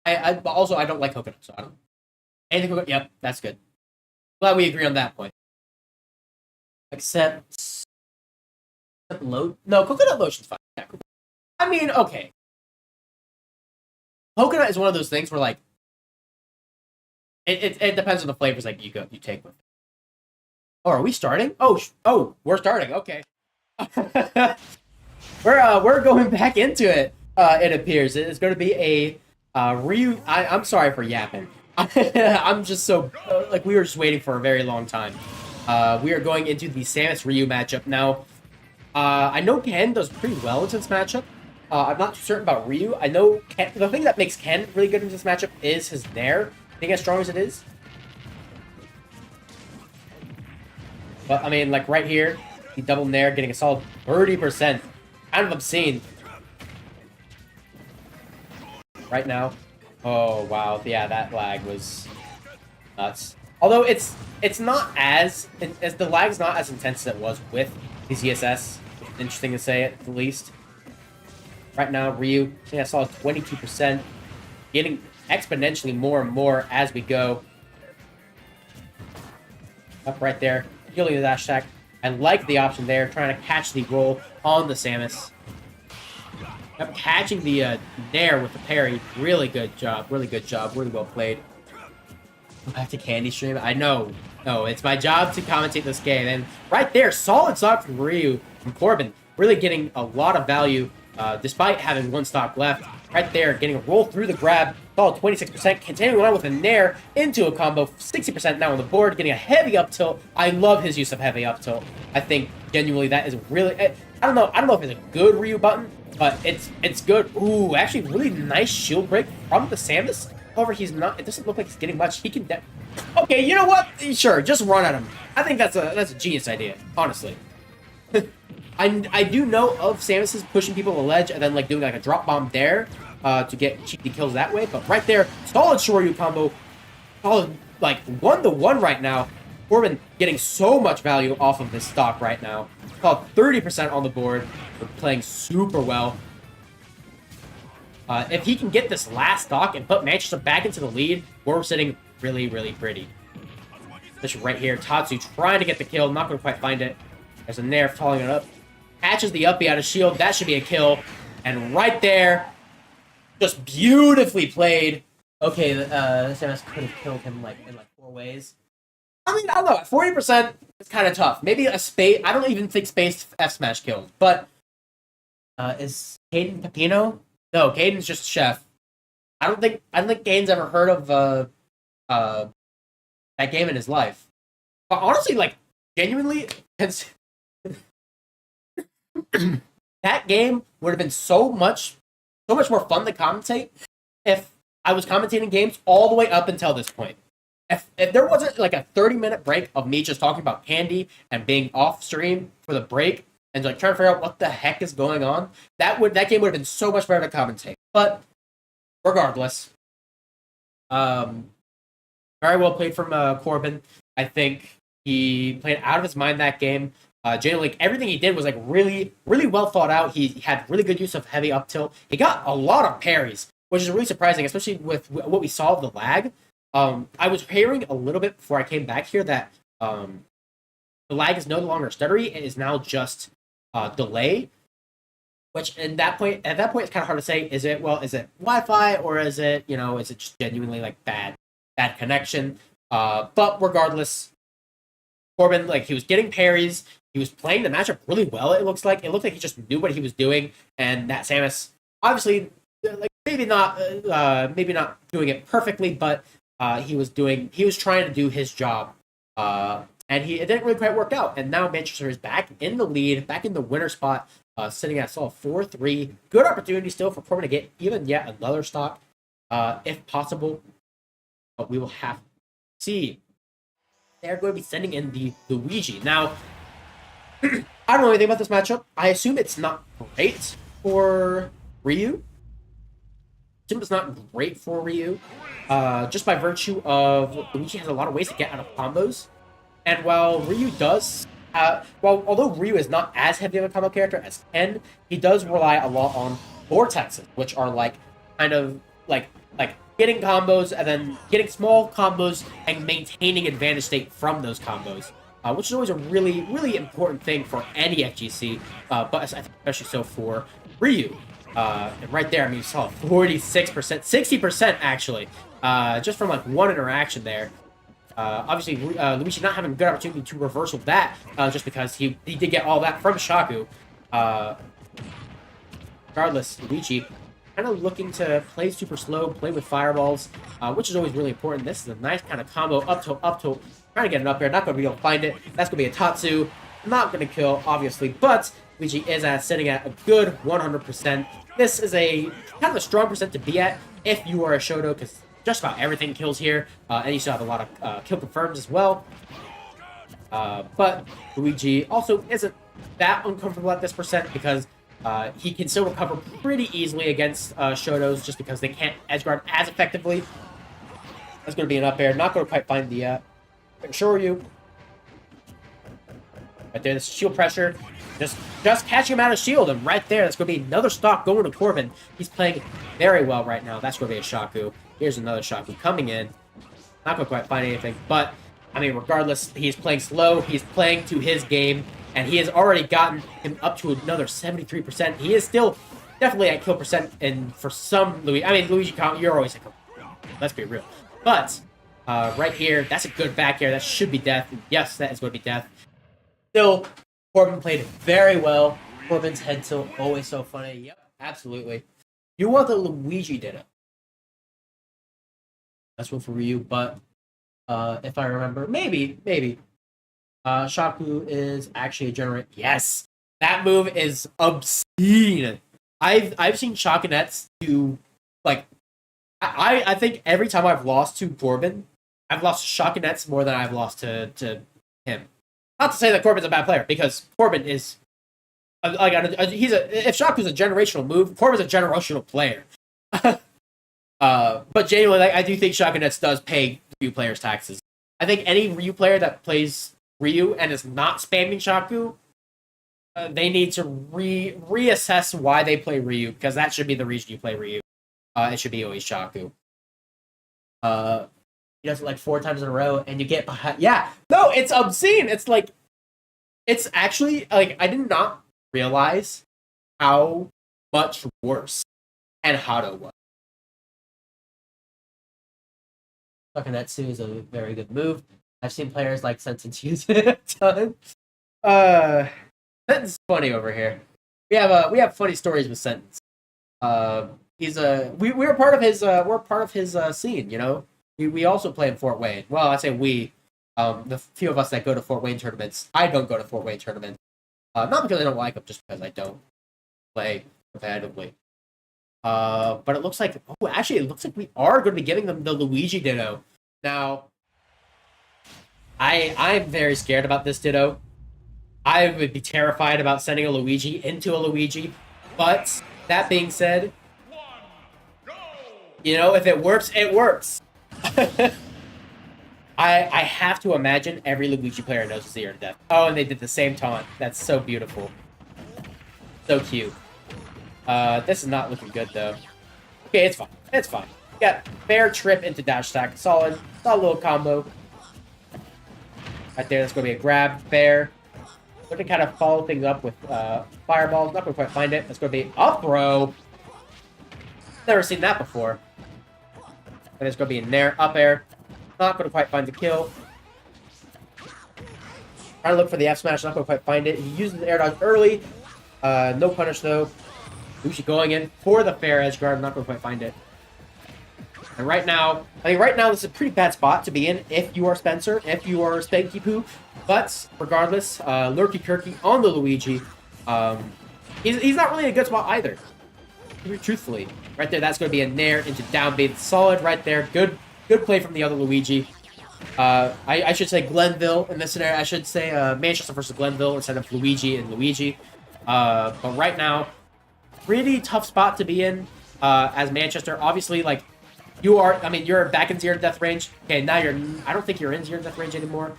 I don't like coconut, so I don't. Anything coconut? Yep, that's good. Glad we agree on that point. Except no, coconut lotion's fine. Yeah, I mean, okay. Coconut is one of those things where like it depends on the flavors like you take with it. Oh, are we starting? Oh, we're starting. Okay. we're going back into it. It appears it's going to be a I'm sorry for yapping. I'm just so like we were just waiting for a very long time. We are going into the Samus Ryu matchup now. I know Ken does pretty well in this matchup. I'm not certain about Ryu. I know the thing that makes Ken really good in this matchup is his Nair. Being as strong as it is. But, I mean, like, right here, he doubled Nair, getting a solid 30%. Kind of obscene. Right now. Oh, wow. Yeah, that lag was nuts. Although it's not as the lag's not as intense as it was with the ZSS. Interesting to say at the least. Right now, Ryu, I think I saw 22%, getting exponentially more and more as we go. Up right there, healing the dash attack. I like the option there, trying to catch the roll on the Samus. Yep, catching the Nair with the parry. Really good job, really well played. Back to Candy Stream. I know. No, it's my job to commentate this game. And right there, solid stock from Ryu, from Corbin. Really getting a lot of value, despite having one stock left. Right there, getting a roll through the grab. Solid 26%. Continuing on with a Nair into a combo. 60% now on the board. Getting a heavy up tilt. I love his use of heavy up tilt. I think, genuinely, that is really... I don't know if it's a good Ryu button, but it's good. Ooh, actually, really nice shield break from the Samus. However, he's not. It doesn't look like he's getting much. He can. Okay, you know what? Sure, just run at him. I think that's a genius idea, honestly. I do know of Samus's pushing people to the ledge and then like doing like a drop bomb there to get cheeky kills that way. But right there, solid Shoryu combo, solid like 1-to-1 right now. Corbin getting so much value off of this stock right now. About 30% on the board. We're playing super well. If he can get this last stock and put Manchester back into the lead, we're sitting really, really pretty. This right here, Tatsu trying to get the kill, not going to quite find it. There's a Nair following it up. Catches the uppie out of shield, that should be a kill. And right there, just beautifully played. Okay, Samus could have killed him like in like 4 ways. I mean, I don't know, at 40%, it's kind of tough. Maybe a space, I don't even think space F-Smash killed. But, is Caden Pepino? No, Caden's just Chef. I don't think Caden's ever heard of that game in his life. But honestly, like, genuinely, that game would have been so much more fun to commentate if I was commentating games all the way up until this point. If there wasn't like a 30-minute break of me just talking about Candy and being off stream for the break and like trying to figure out what the heck is going on, that game would have been so much better to commentate. But regardless, very well played from Corbin. I think he played out of his mind that game. Generally, like, everything he did was like really, really well thought out. He had really good use of heavy up tilt. He got a lot of parries, which is really surprising, especially with what we saw of the lag. I was hearing a little bit before I came back here that the lag is no longer stuttery. It is now just delay, which at that point it's kind of hard to say. Is it Wi-Fi or is it just genuinely like bad connection? But regardless, Corbin, like, he was getting parries. He was playing the matchup really well. It looked like he just knew what he was doing, and that Samus, obviously, like maybe not doing it perfectly, but he was trying to do his job, and it didn't really quite work out. And now Manchester is back in the lead, back in the winner spot, sitting at a solid 4-3. Good opportunity still for Corbin to get even yet another stock, if possible, but we will have to see. They're going to be sending in the Luigi. Now, I don't know anything about this matchup. I assume it's not great for Ryu. Just by virtue of Luigi has a lot of ways to get out of combos. And while Ryu does, although Ryu is not as heavy of a combo character as Ken, he does rely a lot on vortexes, which are like kind of like getting combos and then getting small combos and maintaining advantage state from those combos, which is always a really, really important thing for any FGC, but I think especially so for Ryu. And right there, I mean, you saw 46%, 60% actually, just from like one interaction there. Obviously, Luigi not having a good opportunity to reversal that, just because he did get all that from Shaku. Regardless, Luigi kind of looking to play super slow, play with fireballs, which is always really important. This is a nice kind of combo, up tilt, trying to get it up there. Not going to be able to find it. That's going to be a Tatsu. Not going to kill, obviously, but Luigi is sitting at a good 100%. This is a kind of a strong percent to be at if you are a Shoto, because just about everything kills here, and you still have a lot of kill confirms as well. But Luigi also isn't that uncomfortable at this percent because he can still recover pretty easily against Shotos just because they can't edge guard as effectively. That's going to be an up air. Not going to quite find the Shoryu. Right there, the shield pressure. Just catching him out of shield, and right there, that's going to be another stock going to Corbin. He's playing very well right now. That's going to be a Shaku. Here's another Shaku coming in. Not going to quite find anything, but, I mean, regardless, he's playing slow. He's playing to his game, and he has already gotten him up to another 73%. He is still definitely at kill percent, and for some Luigi, I mean, Luigi, you're always like, let's be real. But, right here, that's a good back air. That should be death. Yes, that is going to be death. Still, Corbin played very well. Corbin's head tilt, always so funny. Yep, absolutely. You want the Luigi Ditto. That's one for Ryu, but if I remember, maybe. Shaku is actually a generate. Yes, that move is obscene. I've seen Shakunettes do, like, I think every time I've lost to Corbin, I've lost to Shakunettes more than I've lost to him. Not to say that Corbin's a bad player, because Corbin is if Shaku's a generational move, Corbin's a generational player. But genuinely, I do think Shakunettes does pay Ryu players taxes. I think any Ryu player that plays Ryu and is not spamming Shaku, they need to reassess why they play Ryu, because that should be the reason you play Ryu. It should be always Shaku. He does it like 4 times in a row, and you get behind. Yeah, no, it's obscene. It's like, it's actually, like, I did not realize how much worse Hado was. Shakunetsu is a very good move. I've seen players like Sentence use it a ton. Sentence is funny over here. We have funny stories with Sentence. We're part of his scene, you know. We also play in Fort Wayne. Well, I say we. The few of us that go to Fort Wayne tournaments. I don't go to Fort Wayne tournaments. Not because I don't like them, just because I don't play competitively. But it looks like... Oh, actually, it looks like we are going to be giving them the Luigi Ditto. Now, I'm very scared about this Ditto. I would be terrified about sending a Luigi into a Luigi. But, that being said... You know, if it works, it works. I have to imagine every Luigi player knows Zero to Death. Oh, and they did the same taunt. That's so beautiful. So cute. This is not looking good, though. Okay, it's fine. It's fine. Got fair trip into dash attack. Solid little combo. Right there, that's going to be a grab. Fair. We're going to kind of follow things up with fireballs. Not going to quite find it. That's going to be up throw. Never seen that before. And it's going to be in there. Up air. Not going to quite find the kill. Trying to look for the F smash. Not going to quite find it. He uses the air dodge early. No punish, though. Uchi going in for the fair edge guard. Not going to quite find it. And right now, this is a pretty bad spot to be in if you are Spencer, if you are Spanky Poo. But regardless, Lurky Kirky on the Luigi. He's not really in a good spot either. Truthfully. Right there, that's going to be a nair into down B. Solid right there. Good play from the other Luigi. I should say Glenville in this scenario. I should say Manchester versus Glenville instead of Luigi and Luigi. But right now, pretty tough spot to be in as Manchester. Obviously, like, you're back in Zero Death range. Okay, now I don't think you're in Zero Death range anymore.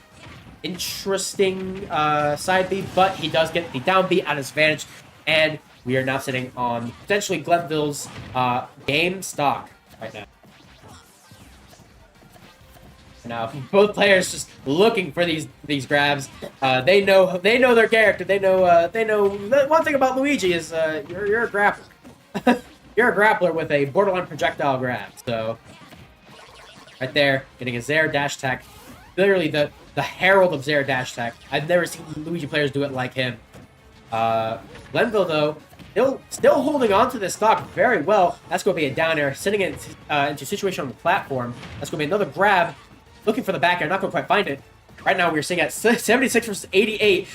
Interesting side B, but he does get the down B at his advantage. And we are now sitting on potentially Glenville's game stock right now. Now, both players just looking for these grabs. They know their character. They know one thing about Luigi is you're a grappler. You're a grappler with a borderline projectile grab. So right there, getting a Zero dash attack. Literally the herald of Zero dash attack. I've never seen Luigi players do it like him. Glenville though, still holding on to this stock very well. That's going to be a down air, sending it into a situation on the platform. That's going to be another grab. Looking for the back air, not going to quite find it. Right now, we're seeing at 76 versus 88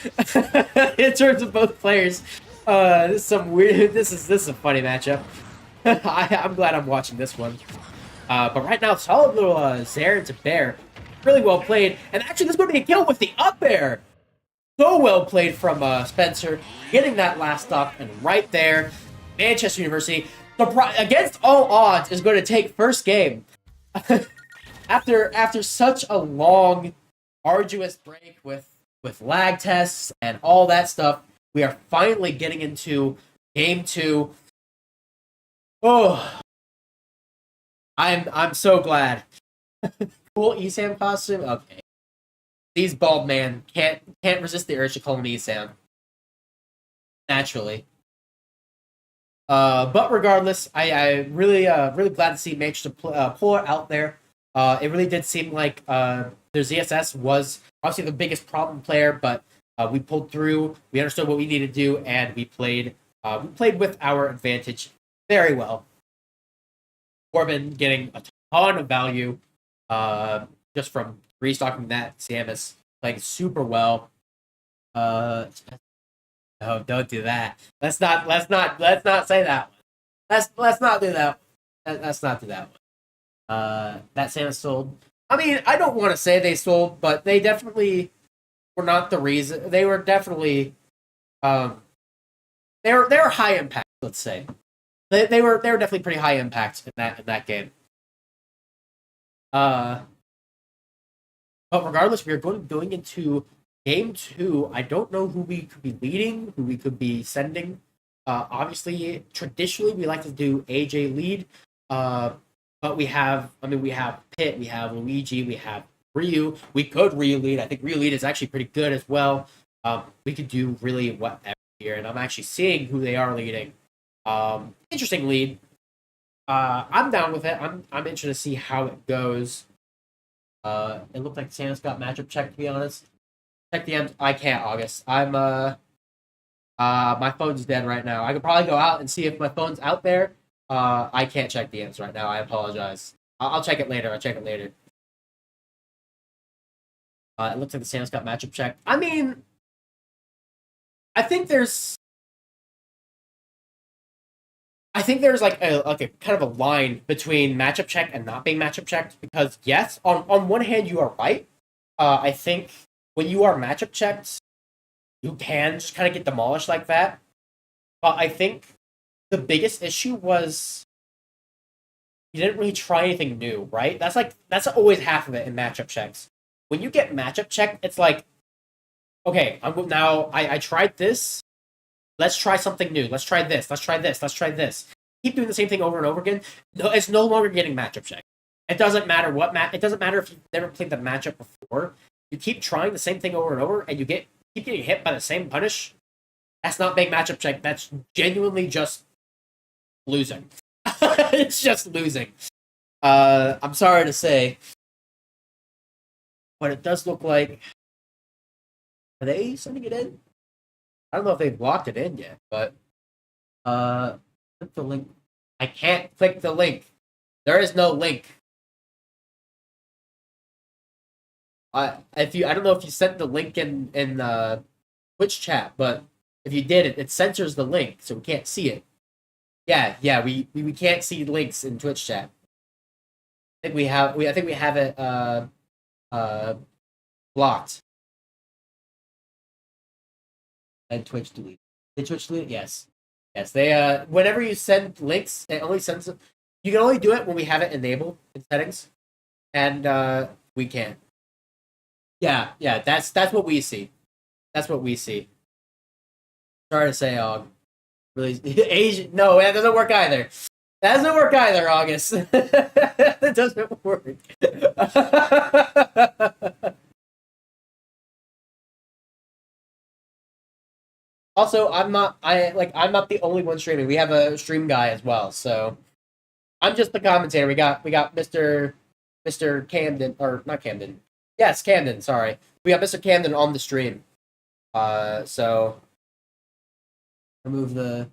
in terms of both players. This is some weird. This is a funny matchup. I'm glad I'm watching this one. But right now, solid little Zare into Bear. Really well played. And actually, this would be a kill with the up air. So well played from Spencer, getting that last stock, and right there, Manchester University, against all odds, is going to take first game. after such a long, arduous break with lag tests and all that stuff, we are finally getting into game 2. Oh, I'm so glad. Cool ESAM costume. Okay, these bald man can't resist the urge to call him ESAM. Naturally. But regardless, I really glad to see Mage to pull it out there. It really did seem like their ZSS was obviously the biggest problem player, but we pulled through. We understood what we needed to do, and we played with our advantage very well. Corbin getting a ton of value just from restocking that. Samus playing super well. No, don't do that. Let's not say that one. Let's not do that. Let's not do that one. That Samus sold. I mean, I don't want to say they sold, but they definitely were not the reason. They were definitely they were high impact, let's say. They were definitely pretty high impact in that game. But regardless, we are going into game 2. I don't know who we could be leading, who we could be sending. Obviously, traditionally we like to do AJ lead. But we have Pit, we have Luigi, we have Ryu. We could Ryu lead. I think Ryu lead is actually pretty good as well. We could do really whatever here, and I'm actually seeing who they are leading. Interesting lead. I'm down with it. I'm interested to see how it goes. It looked like Santa's got matchup check, to be honest. Check the M's. I can't, August. I'm my phone's dead right now. I could probably go out and see if my phone's out there. I can't check the M's right now. I apologize. I'll check it later. I'll check it later. It looks like the Santa's got matchup check. I mean, I think there's like a kind of a line between matchup check and not being matchup checked, because yes, on one hand you are right. I think when you are matchup checked, you can just kind of get demolished like that. But I think the biggest issue was you didn't really try anything new, right? That's always half of it in matchup checks. When you get matchup checked, it's like, okay, I tried this. Let's try something new. Let's try this. Let's try this. Let's try this. Keep doing the same thing over and over again. No, it's no longer getting matchup check. It doesn't matter what It doesn't matter if you've never played the matchup before. You keep trying the same thing over and over, and you keep getting hit by the same punish. That's not being matchup check. That's genuinely just losing. It's just losing. I'm sorry to say, but it does look like, are they sending it in? I don't know if they've locked it in yet, but click the link. I can't click the link. There is no link. I don't know if you sent the link in Twitch chat, but if you did, it censors the link, so we can't see it. Yeah, we can't see links in Twitch chat. I think we have it blocked. And Twitch delete. Did Twitch delete? Yes. They whenever you send links, it only sends them. You can only do it when we have it enabled in settings, and we can't. Yeah. That's what we see. That's what we see. Sorry to say, really Asian. No, that doesn't work either. That doesn't work either, August. That doesn't work. Also, I'm not the only one streaming. We have a stream guy as well, so I'm just the commentator. We got Mr. Camden, or not Camden. Yes, Camden, sorry. We got Mr. Camden on the stream. So remove the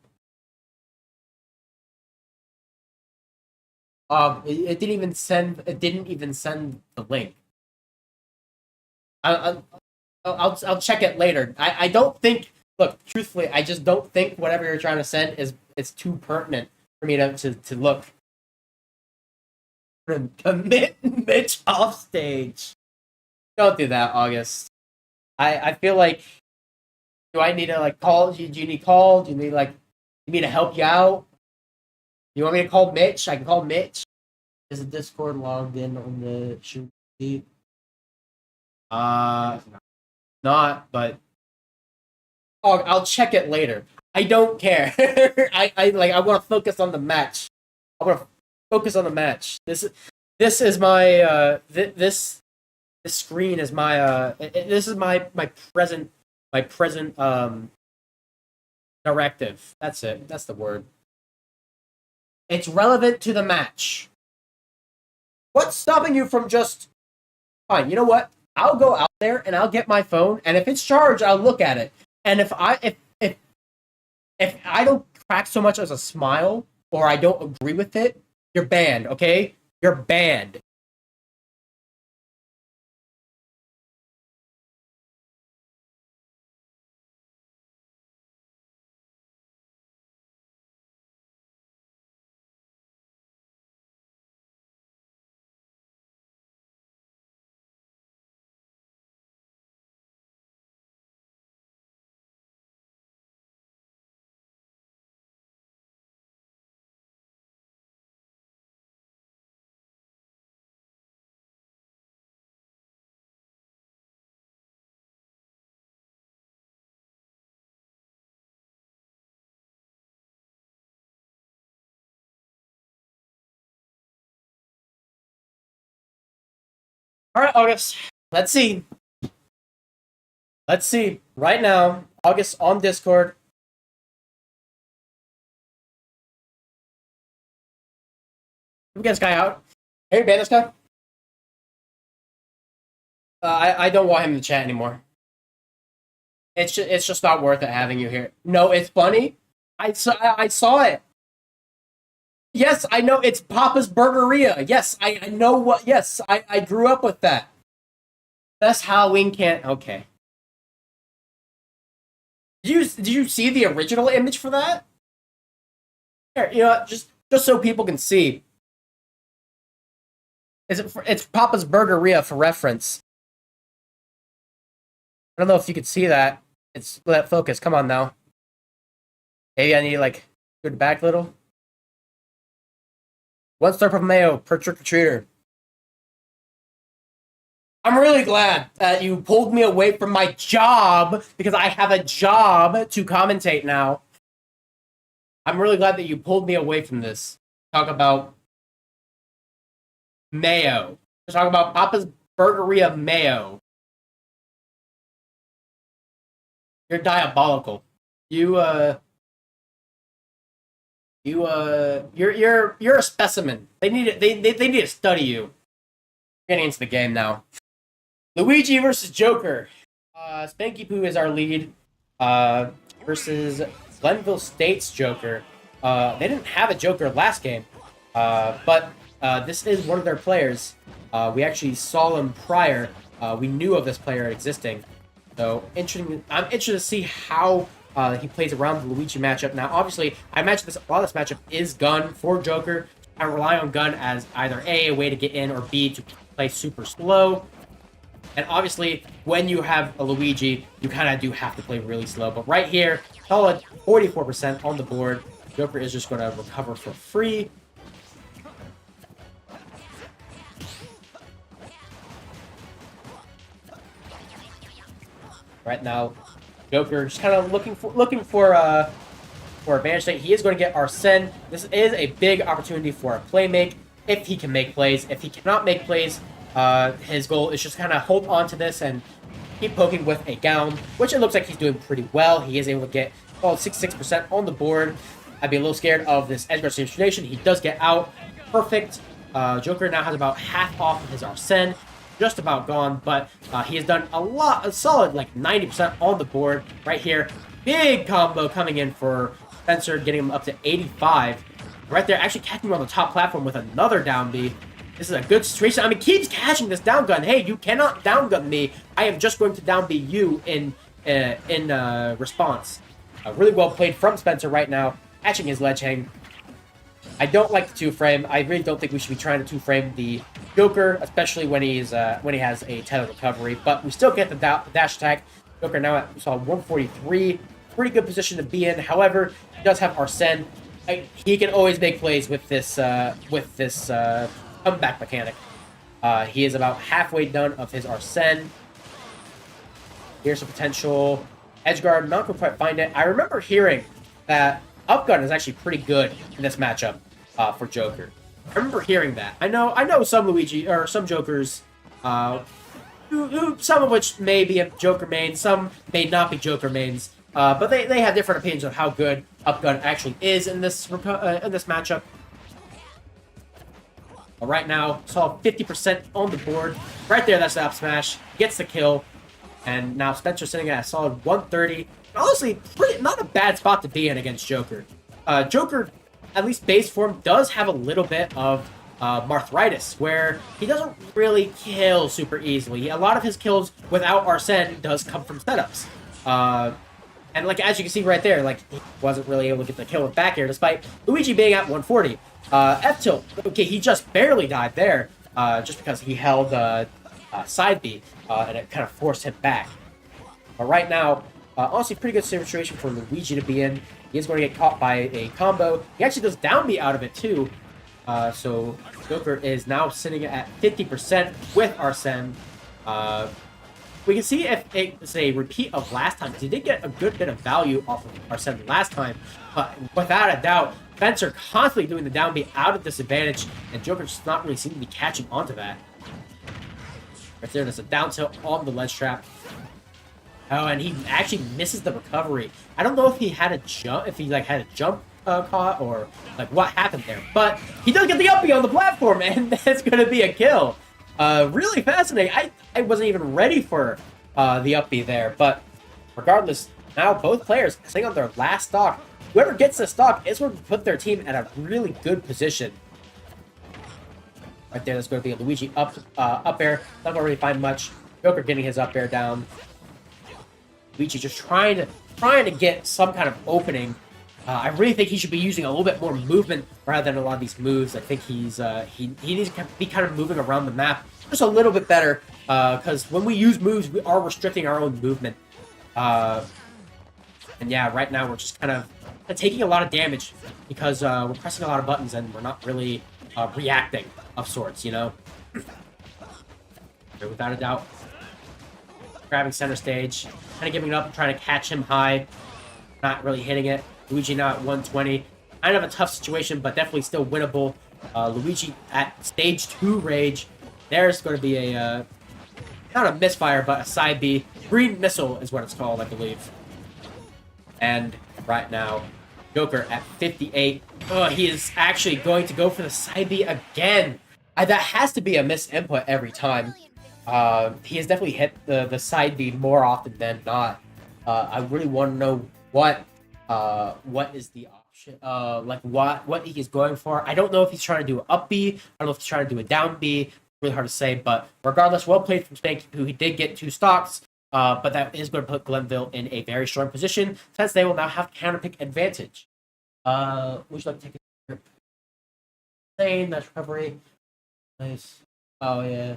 it didn't even send the link. I'll check it later. I don't think, look, truthfully, I just don't think whatever you're trying to send is too pertinent for me to look. Commit Mitch off stage. Don't do that, August. I feel like, do I need to like call? Do you need call? Do you need like me to help you out? You want me to call Mitch? I can call Mitch. Is the Discord logged in on the shoot? Not, but I'll check it later. I don't care. I want to focus on the match. I want to focus on the match. This is my this screen is my this is my present directive. That's it. That's the word. It's relevant to the match. What's stopping you from just fine? You know what? I'll go out there and I'll get my phone, and if it's charged, I'll look at it. And if I don't crack so much as a smile or I don't agree with it, you're banned. Okay, you're banned. All right, August. Let's see. Let's see. Right now, August on Discord. Can we get this guy out? Hey, ban this guy. I don't want him in the chat anymore. It's just not worth it having you here. No, it's funny. I saw it. Yes, I know it's Papa's Burgeria. Yes, I know what. Yes, I grew up with that. Best Halloween can't. Okay. Did you see the original image for that? Here, you know, just so people can see. It's Papa's Burgeria for reference. I don't know if you could see that. It's that focus. Come on now. Maybe I need to like go back a little. 1 star of mayo per trick or treater. I'm really glad that you pulled me away from my job because I have a job to commentate now. I'm really glad that you pulled me away from this. Talk about mayo. Talk about Papa's Burgeria mayo. You're diabolical. You're a specimen. They need to study you. Getting into the game now. Luigi versus Joker. Spanky Poo is our lead. Versus Glenville State's Joker. They didn't have a Joker last game, but this is one of their players. We actually saw him prior. We knew of this player existing. So interesting. I'm interested to see how he plays around the Luigi matchup. Now, obviously, I imagine a lot of this matchup is Gun for Joker. I rely on Gun as either A, way to get in, or B, to play super slow. And obviously, when you have a Luigi, you kind of do have to play really slow. But right here, solid 44% on the board. Joker is just going to recover for free. Right now, Joker just kind of looking for advantage state. He is going to get Arsene. This is a big opportunity for a play make if he can make plays. If he cannot make plays, his goal is just kind of hold on to this and keep poking with a gown, which it looks like he's doing pretty well. He is able to get 66% on the board. I'd be a little scared of this edge guard situation. He does get out. Perfect. Joker now has about half off of his Arsene. Just about gone, but he has done a solid like 90% on the board right here. Big combo coming in for Spencer, getting him up to 85. Right there, actually catching him on the top platform with another down B. This is a good situation. I mean, keeps catching this down gun. Hey, you cannot down gun me. I am just going to down B you in response. Really well played from Spencer right now, catching his ledge hang. I don't like the 2-frame. I really don't think we should be trying to 2-frame the Joker, especially when he has a tether recovery, but we still get the dash attack. Joker now at 143, pretty good position to be in. However, he does have Arsene. He can always make plays with this comeback mechanic. He is about halfway done of his Arsene. Here's a potential edge guard. Not going to quite find it. I remember hearing that Upgun is actually pretty good in this matchup for Joker. I remember hearing that. I know some Luigi or some Jokers, some of which may be a Joker main, some may not be Joker mains, but they have different opinions on how good Upgun actually is in this matchup. But right now, saw 50% on the board. Right there, that's the up smash. Gets the kill. And now Spencer's sitting at a solid 130. Honestly, not a bad spot to be in against Joker. Joker, at least base form, does have a little bit of Marthritis, where he doesn't really kill super easily. A lot of his kills without Arsene does come from setups. And like as you can see right there, like he wasn't really able to get the kill with back air, despite Luigi being at 140. F-tilt, okay, he just barely died there, just because he held side B, and it kind of forced him back. But right now, honestly, pretty good situation for Luigi to be in. He is going to get caught by a combo. He actually does down B out of it too. So Joker is now sitting at 50% with Arsene. We can see if it's a repeat of last time, because he did get a good bit of value off of Arsene last time. But without a doubt, Spencer constantly doing the down B out of disadvantage, and Joker just not really seem to be catching onto that. Right there's a down tilt on the ledge trap. Oh, and he actually misses the recovery. I don't know if he had a jump, had a jump caught, or like what happened there. But he does get the uppie on the platform, and that's going to be a kill. Really fascinating. I wasn't even ready for the uppie there, but regardless, now both players sitting on their last stock. Whoever gets the stock is going to put their team at a really good position. Right there, that's going to be a Luigi up air. Not going to really find much. Joker getting his up air down. Luigi just trying to get some kind of opening. I really think he should be using a little bit more movement rather than a lot of these moves. I think he needs to be kind of moving around the map just a little bit better, because when we use moves, we are restricting our own movement. And yeah, right now we're just kind of taking a lot of damage because we're pressing a lot of buttons and we're not really reacting of sorts, you know? Without a doubt. Grabbing center stage, kind of giving it up, trying to catch him high. Not really hitting it. Luigi now at 120. Kind of a tough situation, but definitely still winnable. Luigi at stage 2 rage. There's going to be a, not a misfire, but a side B. Green missile is what it's called, I believe. And right now, Joker at 58. Oh, he is actually going to go for the side B again. That has to be a misinput every time. He has definitely hit the side B more often than not. I really want to know what is the option, like what he is going for. I don't know if he's trying to do an up B. I don't know if he's trying to do a down B. Really hard to say, but regardless, well played from Spanky, who he did get 2 stocks. But that is going to put Glenville in a very strong position, since they will now have counterpick advantage. Would you like to take a trip? Insane, that's recovery. Nice. Oh, yeah.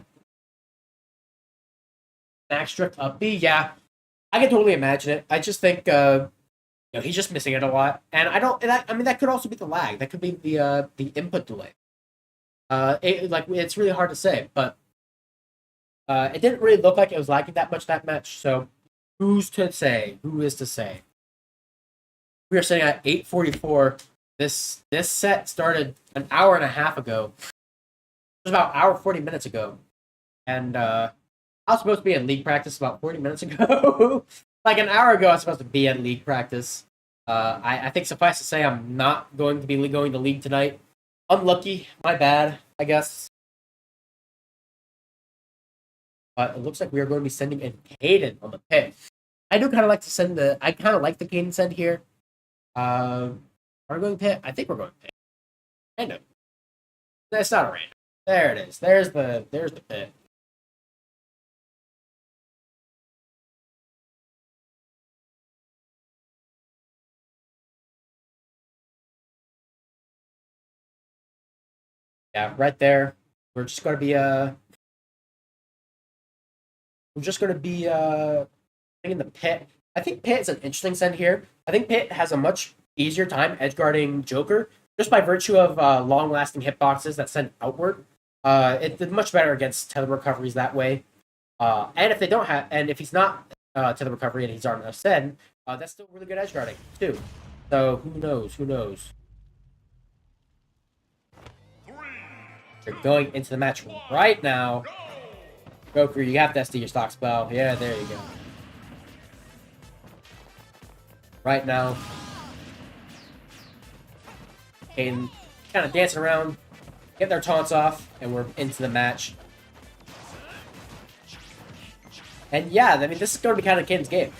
Max drift up B, yeah. I can totally imagine it. I just think, he's just missing it a lot. And I mean, that could also be the lag. That could be the input delay. It's really hard to say, but it didn't really look like it was lagging that much that match, so who's to say? Who is to say? We are sitting at 8:44. This set started an hour and a half ago. It was about an hour 40 minutes ago. And I was supposed to be in league practice about 40 minutes ago. Like an hour ago, I was supposed to be at league practice. I think suffice to say, I'm not going to be going to league tonight. Unlucky, my bad, I guess. But it looks like we are going to be sending in Caden on the pit. I do kind of like to send I kind of like the Caden send here. Are we going pit? I think we're going pit. Random. That's not a random. There it is. There's the pit. Yeah, right there. we're just gonna be in the pit. I think Pit is an interesting send here. I think Pit has a much easier time edge guarding Joker just by virtue of long lasting hitboxes that send outward. It did much better against tether recoveries that way. And if they don't have, and if he's not tether recovery and he's on a send, that's still really good edge guarding too. So who knows? Who knows? They're going into the match right now. Joker, you have to SD your stock spell. Yeah, there you go. Right now, Caden kind of dancing around, get their taunts off, and we're into the match. And yeah, I mean, this is going to be kind of Caden's game.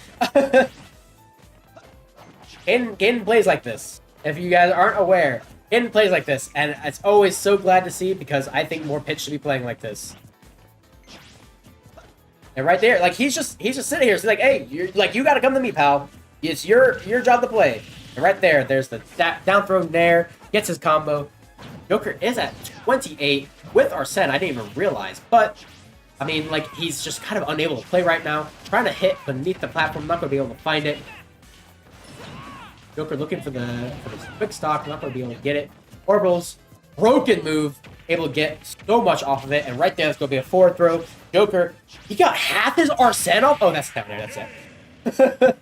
Caden plays like this. If you guys aren't aware, Caden plays like this, and it's always so glad to see because I think more pitch should be playing like this. And right there, like he's just sitting here. He's like, hey, you got to come to me, pal. It's your job to play. And right there, there's the down throw there. Gets his combo. Joker is at 28 with Arsene. I didn't even realize. But, I mean, like, he's just kind of unable to play right now. Trying to hit beneath the platform. Not going to be able to find it. Joker looking for the quick stock. Not going to be able to get it. Orbital's broken move. Able to get so much off of it. And right there, it's going to be a forward throw. Joker, he got half his Arsene off. Oh, that's down there. That's it.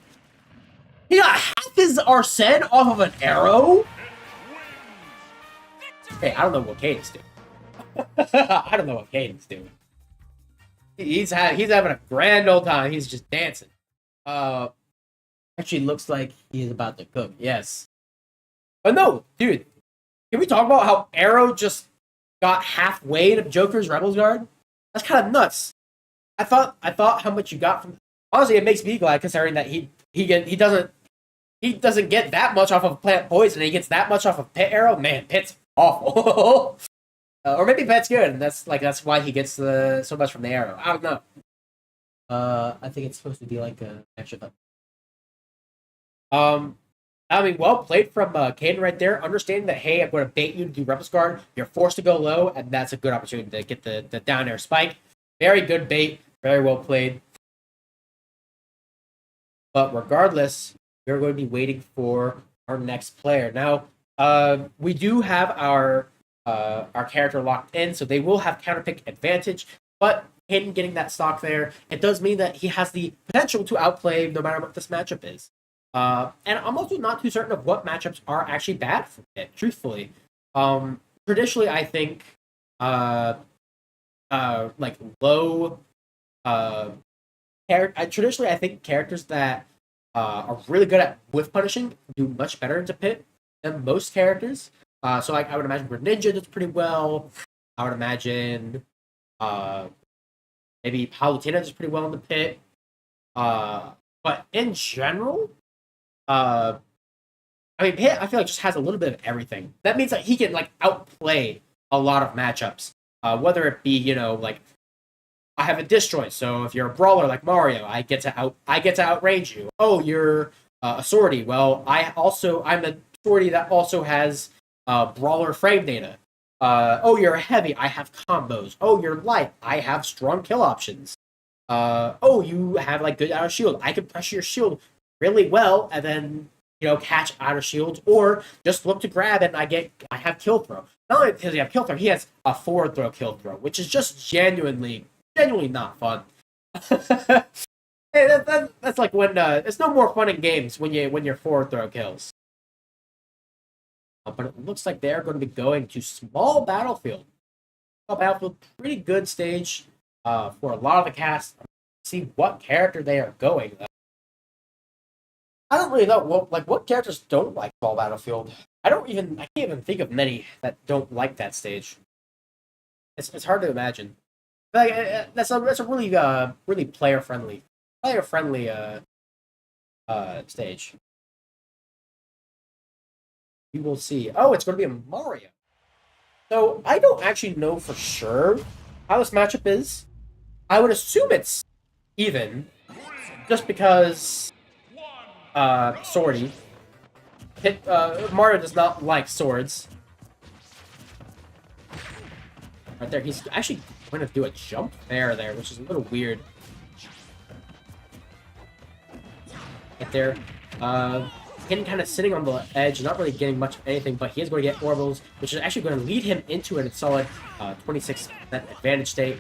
He got half his Arsene off of an arrow? Hey, I don't know what Caden's doing. I don't know what Caden's doing. He's having a grand old time. He's just dancing. Actually looks like he's about to cook. Yes. Oh no, dude. Can we talk about how Arrow just got halfway to Joker's Rebels Guard? That's kind of nuts. I thought how much you got from. Honestly, it makes me glad considering that he doesn't get that much off of Plant Poison, and he gets that much off of Pit Arrow. Man, Pit's awful. Or maybe Pit's good, and that's why he gets so much from the arrow. I don't know. I think it's supposed to be like a extra button. I mean, well played from Caden right there. Understanding that, hey, I'm going to bait you to do Rebels Guard. You're forced to go low, and that's a good opportunity to get the down air spike. Very good bait. Very well played. But regardless, we're going to be waiting for our next player. Now, we do have our character locked in, so they will have counterpick advantage. But Caden getting that stock there, it does mean that he has the potential to outplay no matter what this matchup is. And I'm also not too certain of what matchups are actually bad for it, truthfully. Traditionally, I think like low traditionally, I think characters that are really good at whiff punishing do much better into Pit than most characters. So I would imagine Greninja does pretty well. I would imagine maybe Palutena does pretty well in the Pit. But in general, I mean, Pit, I feel like just has a little bit of everything. That means that he can like outplay a lot of matchups. Whether it be, like I have a disjoint, so if you're a brawler like Mario, I get to outrange you. Oh, you're a swordy. Well, I'm a swordy that also has brawler frame data. Oh, you're a heavy. I have combos. Oh, you're light. I have strong kill options. Oh, you have like good outer shield. I can pressure your shield really well, and then catch outer shields, or just look to grab and I have kill throw. Not only does he have kill throw, he has a forward throw kill throw, which is just genuinely not fun. Hey, that's like when it's no more fun in games when your forward throw kills. But it looks like they're going to be going to Small Battlefield. Small Battlefield, pretty good stage for a lot of the cast. See what character they are going. I don't really know what characters don't like Small Battlefield. I can't even think of many that don't like that stage. It's hard to imagine. Like that's a really really player friendly stage. We will see. Oh, it's going to be a Mario. So I don't actually know for sure how this matchup is. I would assume it's even, just because swordy. Mario does not like swords. Right there. He's actually going to do a jump there, which is a little weird. Right there. Him kind of sitting on the edge, not really getting much of anything, but he is going to get orbitals, which is actually going to lead him into a solid 26% advantage state.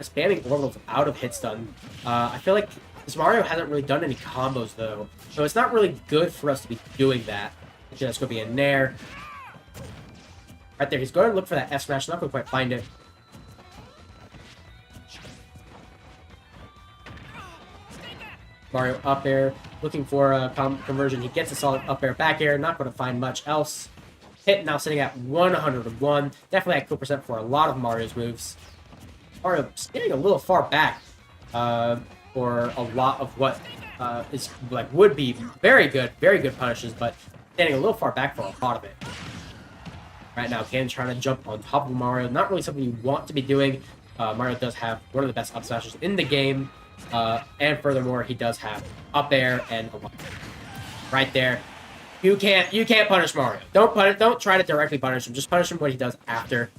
Spamming orbitals out of hit stun. I feel like this Mario hasn't really done any combos, though, so it's not really good for us to be doing that. Okay, that's going to be a nair. Right there, he's going to look for that F smash, not going to quite find it. Mario up air, looking for a conversion. He gets a solid up air, back air, not going to find much else. Hit now sitting at 101. Definitely at 2% for a lot of Mario's moves. Mario standing a little far back for a lot of what is like would be very good punishes, but standing a little far back for a lot of it. Right now, Ken trying to jump on top of Mario. Not really something you want to be doing. Mario does have one of the best up smashes in the game. And furthermore, he does have up air and a right there. You can't punish Mario. Don't try to directly punish him. Just punish him what he does after.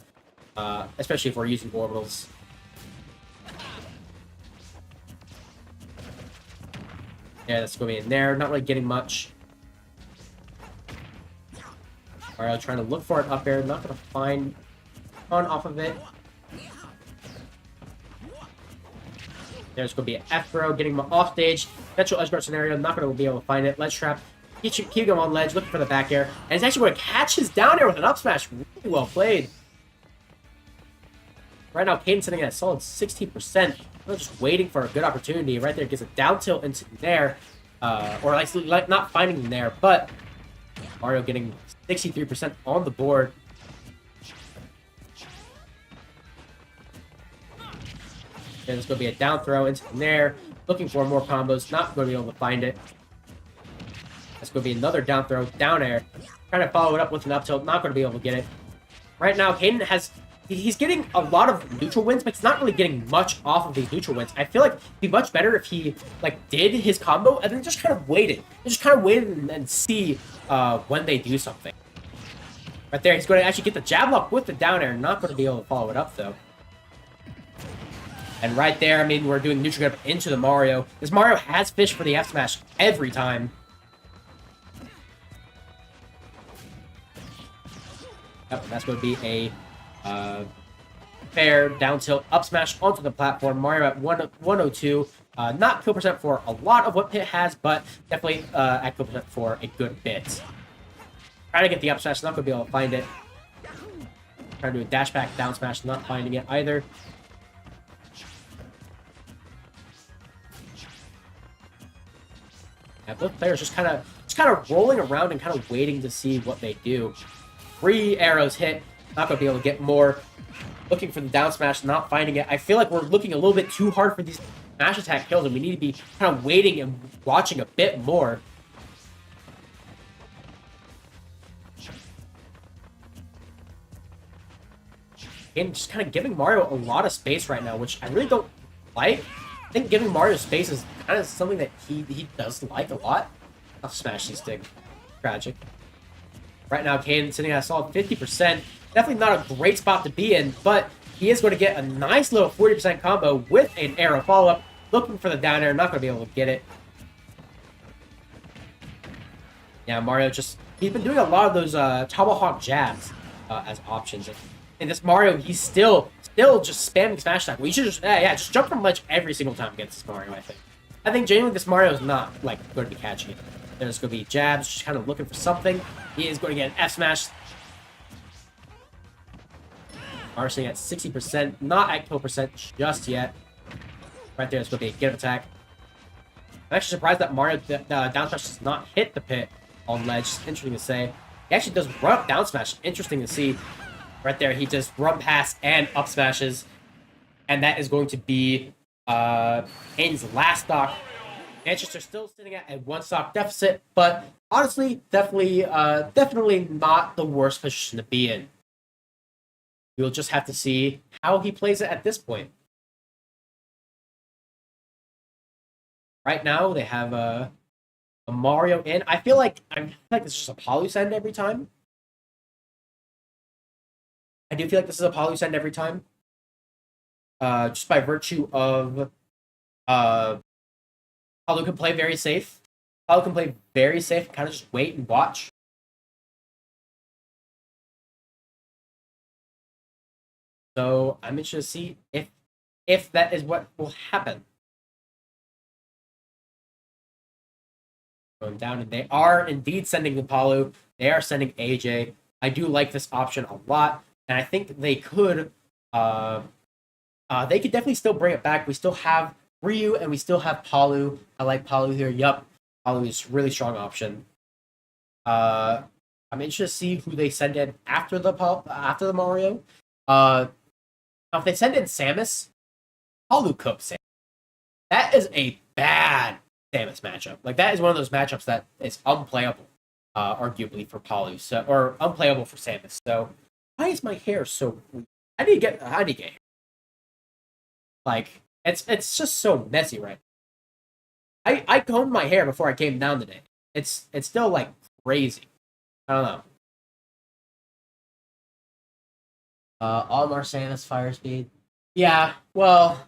Especially if we're using orbitals. Yeah, that's going to be in there. Not really getting much. Mario trying to look for it up air. Not going to find on off of it. There's going to be an F throw, getting him off stage. Natural edge guard scenario, not going to be able to find it. Ledge trap. Keep going on ledge, looking for the back air. And he's actually going to catch his down air with an up smash. Really well played. Right now, Caden sitting at a solid 16%. We're just waiting for a good opportunity. Right there, gets a down tilt into there. Or like not finding him there, but Mario getting 63% on the board. And there's going to be a down throw into there. Looking for more combos. Not going to be able to find it. That's going to be another down throw. Down air. Trying to follow it up with an up tilt. Not going to be able to get it. Right now, Caden has... He's getting a lot of neutral wins, but he's not really getting much off of these neutral wins. I feel like it'd be much better if he did his combo and then just kind of waited. Just kind of waited and see when they do something. Right there, he's going to actually get the jab lock with the down air. Not going to be able to follow it up, though. And right there, I mean, we're doing neutral grip into the Mario. This Mario has fish for the F smash every time. Yep, that's going to be a fair down tilt up smash onto the platform. Mario at 102. Not kill percent for a lot of what Pit has, but definitely at kill percent for a good bit. Trying to get the up smash, not going to be able to find it. Trying to do a dash back down smash, not finding it either. Yeah, both players just kind of rolling around and kind of waiting to see what they do. 3 arrows hit, not gonna be able to get more. Looking for the down smash, not finding it. I feel like we're looking a little bit too hard for these smash attack kills, and we need to be kind of waiting and watching a bit more. And just kind of giving Mario a lot of space right now, which I really don't like. I think giving Mario space is kind of something that he does like a lot. I'll smash this thing. Tragic. Right now, Caden sitting at a solid 50%. Definitely not a great spot to be in, but he is going to get a nice little 40% combo with an arrow follow-up. Looking for the down air, not going to be able to get it. Yeah, Mario just... He's been doing a lot of those tomahawk jabs as options. And this Mario, he's still just spamming smash attack. We should just, just jump from ledge every single time against this Mario, I think. I think genuinely this Mario is not, going to be catching it. There's going to be jabs, just kind of looking for something. He is going to get an F smash. Varsity at 60%, not at kill percent just yet. Right there, it's going to be a get attack. I'm actually surprised that Mario down smash does not hit the pit on ledge. Interesting to say. He actually does run up down smash. Interesting to see. Right there, he does run past and up smashes. And that is going to be Hayden's last stock. Manchester still sitting at a 1 stock deficit, but honestly, definitely not the worst position to be in. We'll just have to see how he plays it at this point. Right now, they have a Mario in. I feel like it's just a Polysend every time. I do feel like this is a Polysend every time. just by virtue of Palu can play very safe. Palu can play very safe, kind of just wait and watch. So I'm interested to see if that is what will happen. Going down, and they are indeed sending the Palu. They are sending AJ. I do like this option a lot, and I think they could definitely still bring it back. We still have Ryu and we still have Palu. I like Palu here. Yup, Palu is a really strong option. I'm interested to see who they send in after the Mario. Now if they send in Samus, Palu cooks Samus. That is a bad Samus matchup. Like that is one of those matchups that is unplayable, arguably for Palu, or unplayable for Samus. So why is my hair so weak? I need to get hair. Like it's just so messy right now. I combed my hair before I came down today. It's still like crazy. I don't know. All Samus fire speed. Yeah, well,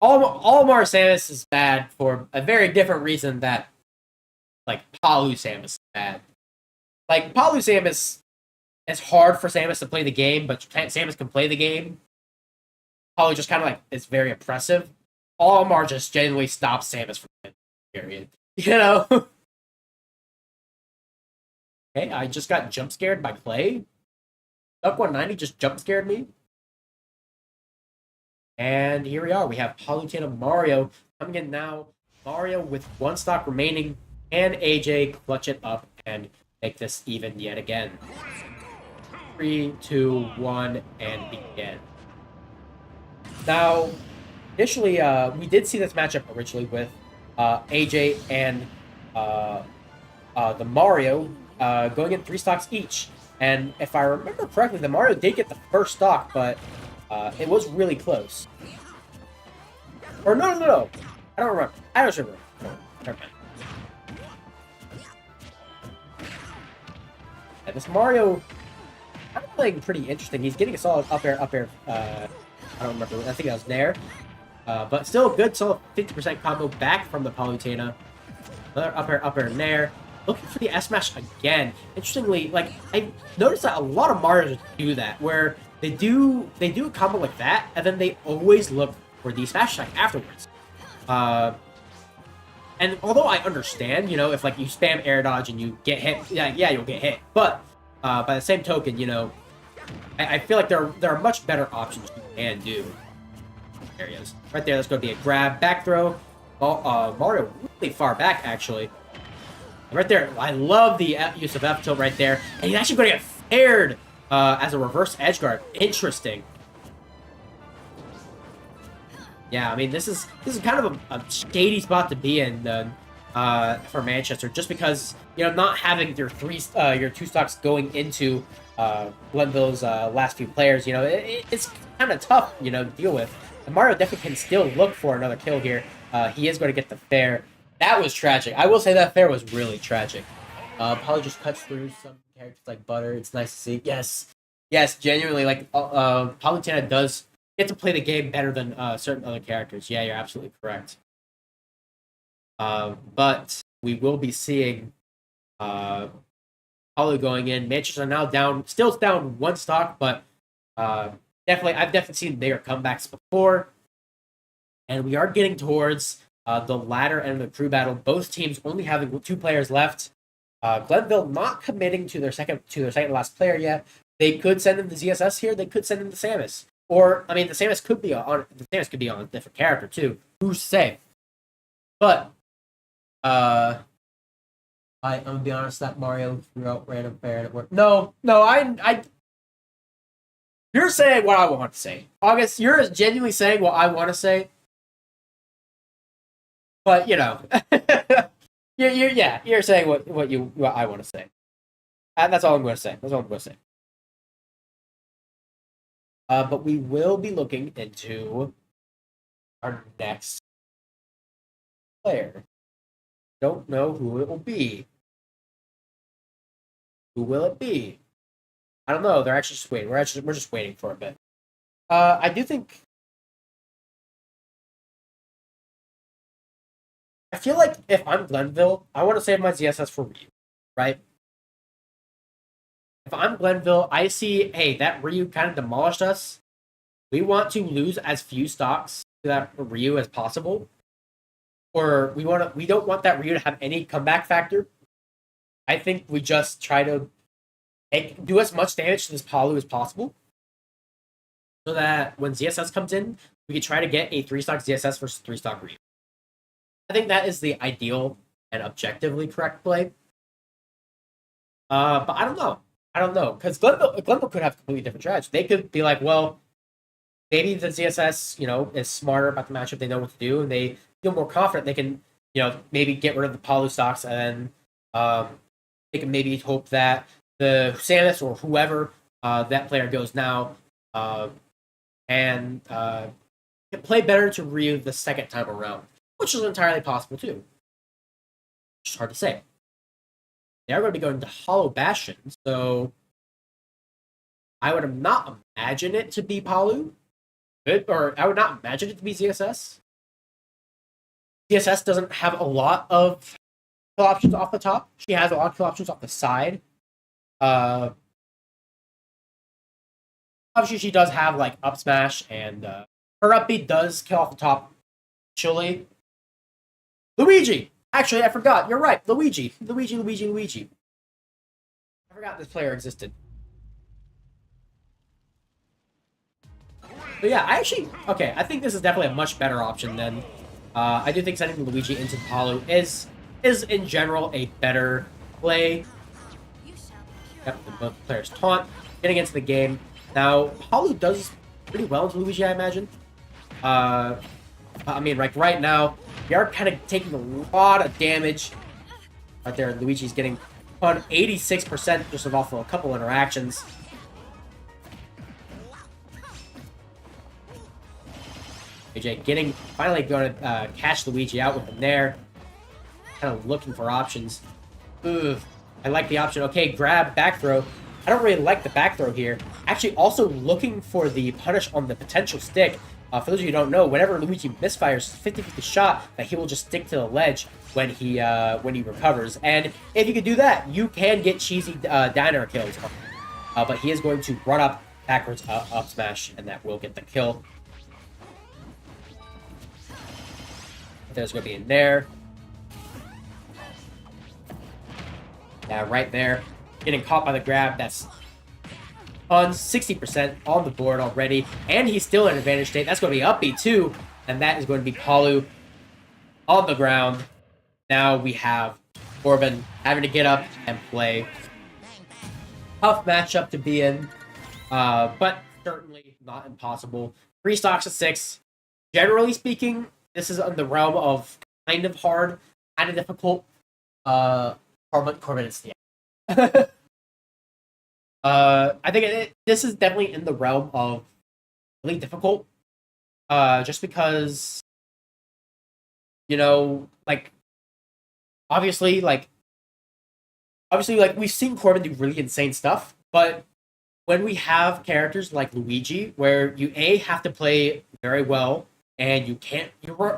all Samus is bad for a very different reason that like Palu Samus is bad. Like Palu Samus, it's hard for Samus to play the game, but Samus can play the game. Palu just kind of like is very oppressive. Almar just genuinely stops Samus from the period. Okay, I just got jump scared by Clay. Duck 190 just jump scared me. And here we are. We have Palutena Mario coming in now. Mario with one stock remaining, and AJ clutch it up and make this even yet again. 3, 2, 1, and begin. Now, initially, we did see this matchup originally with AJ and the Mario going in 3 stocks each. And if I remember correctly, the Mario did get the first stock, but it was really close. Or no. I don't remember. I don't remember. No, never mind. And this Mario, I'm playing pretty interesting. He's getting a solid up air. I don't remember. I think that was there. But still a good solid 50% combo back from the Palutena. Another up air nair. Looking for the S smash again. Interestingly, like I noticed that a lot of Marios do that, where they do a combo like that, and then they always look for the smash attack afterwards. And although I understand, if like you spam air dodge and you get hit, yeah, you'll get hit. But by the same token, I feel like there are much better options you can do. Areas right there. Let's go be a grab, back throw. Mario really far back actually. Right there, I love the use of F tilt right there, and he's actually going to get paired as a reverse edge guard. Interesting. Yeah, I mean this is kind of a shady spot to be in for Manchester, just because not having your 2 stocks going into Glenville's last few players, it's kind of tough, to deal with. And Mario definitely can still look for another kill here. He is going to get the fair. That was tragic. I will say that fair was really tragic. Probably just cuts through some characters like Butter. It's nice to see. Yes, genuinely, like Palutena does get to play the game better than certain other characters. Yeah, you're absolutely correct. But we will be seeing Palu going in. Manchester now still down 1 stock, but I've definitely seen bigger comebacks before, and we are getting towards the latter end of the crew battle. Both teams only having 2 players left. Glenville not committing to their second to last player yet. They could send in the ZSS here. They could send in the Samus, or I mean, the Samus could be on a different character too. Who's to say? But I'm gonna be honest. That Mario threw out random fair and it worked. No, I. You're saying what I want to say, August. You're genuinely saying what I want to say. But you're saying what I want to say, and that's all I'm going to say. But we will be looking into our next player. Don't know who it will be. Who will it be? I don't know. They're actually just waiting. We're just waiting for a bit. I do think I feel like if I'm Glenville, I want to save my ZSS for Ryu, right? If I'm Glenville, I see, hey, that Ryu kind of demolished us. We want to lose as few stocks to that Ryu as possible, or we don't want that Ryu to have any comeback factor. I think we just try to do as much damage to this Palu as possible, so that when ZSS comes in, we can try to get a 3-stock ZSS versus 3-stock Ryu. I think that is the ideal and objectively correct play. But I don't know. I don't know, because Glenville could have completely different strategy. They could be like, well, maybe the ZSS, is smarter about the matchup. They know what to do, and they feel more confident. They can, maybe get rid of the Palu stocks, and they can maybe hope that the Samus or whoever that player goes now, and can play better to Ryu the second time around, which is entirely possible too. It's hard to say. They are going to be going to Hollow Bastion, so I would not imagine it to be Palu. Or I would not imagine it to be ZSS. ZSS doesn't have a lot of kill options off the top. She has a lot of kill options off the side. Obviously, she does have like up smash, and her up B does kill off the top. Actually, Luigi. Actually, I forgot. You're right. Luigi. I forgot this player existed. But yeah, I think this is definitely a much better option than. I do think sending Luigi into Palu is in general a better play. Yep, both players taunt, getting into the game. Now, Palu does pretty well into Luigi, I imagine. I mean, like right now, we are kind of taking a lot of damage. Right there, Luigi's getting on 86% just off of a couple interactions. AJ finally going to catch Luigi out with him there. Kind of looking for options. Ooh, I like the option. Okay, grab, back throw. I don't really like the back throw here. Actually, also looking for the punish on the potential stick. For those of you who don't know, whenever Luigi misfires 50-50 shot, that he will just stick to the ledge when he recovers. And if you can do that, you can get cheesy diner kills. But he is going to run up backwards up smash, and that will get the kill. There's going to be in there. Yeah, right there. Getting caught by the grab. That's on 60% on the board already. And he's still in advantage state. That's going to be up B too. And that is going to be Palu on the ground. Now we have Corbin having to get up and play. Tough matchup to be in. But certainly not impossible. 3 stocks of 6. Generally speaking, this is in the realm of kind of hard, kind of difficult. Corbin is the I think this is definitely in the realm of really difficult. Just because, obviously, we've seen Corbin do really insane stuff, but when we have characters like Luigi, where you have to play very well, and you're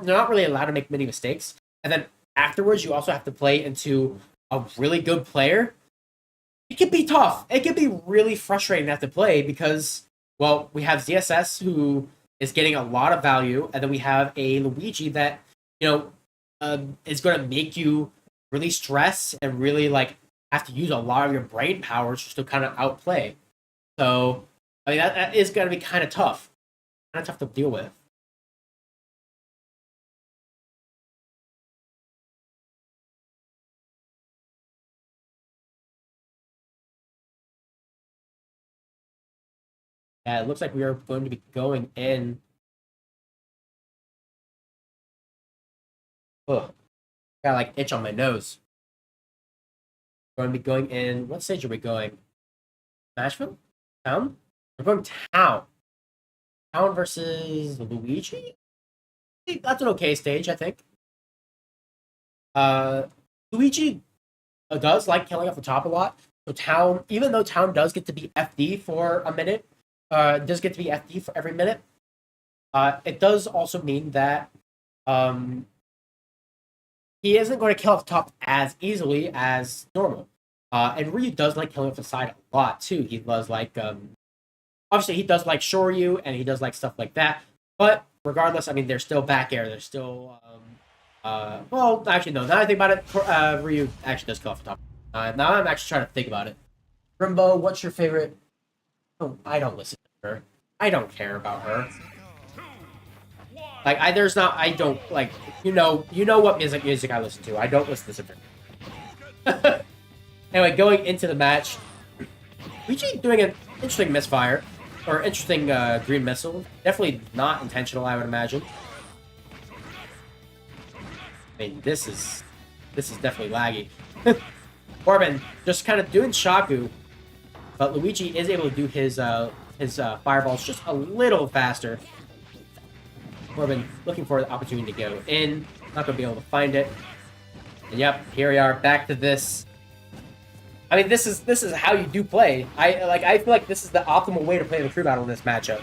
not really allowed to make many mistakes, and then afterwards you also have to play into a really good player, it can be tough. It can be really frustrating to have to play because, well, we have ZSS who is getting a lot of value, and then we have a Luigi that, is going to make you really stress and really, have to use a lot of your brain power just to kind of outplay. So, I mean, that is going to be kind of tough. Kind of tough to deal with. Yeah, it looks like we are going to be going in. Ugh. Got itch on my nose. We're going to be going in. What stage are we going? Nashville? Town? We're going town. Town versus Luigi? That's an okay stage, I think. Luigi does like killing off the top a lot. So Town, even though Town does get to be FD for a minute, does get to be FD for every minute. It does also mean that he isn't going to kill off the top as easily as normal. And Ryu does like killing off the side a lot too. He does like obviously he does like Shoryu and he does like stuff like that. But regardless, I mean, there's still back air. There's still well, actually no. Now I think about it, Ryu actually does kill off the top. Now I'm actually trying to think about it. Rimbo, what's your favorite? Oh, I don't listen to her. I don't care about her. Like I don't like you know what music I listen to. I don't listen to different. Anyway, going into the match, Luigi doing an interesting misfire or interesting green missile. Definitely not intentional, I would imagine. I mean, this is definitely laggy. Corbin just kind of doing Shaku, but Luigi is able to do his fireballs just a little faster. Corbin looking for the opportunity to go in, not going to be able to find it. And yep, here we are, back to this. I mean, this is how you do play. I feel like this is the optimal way to play the crew battle in this matchup.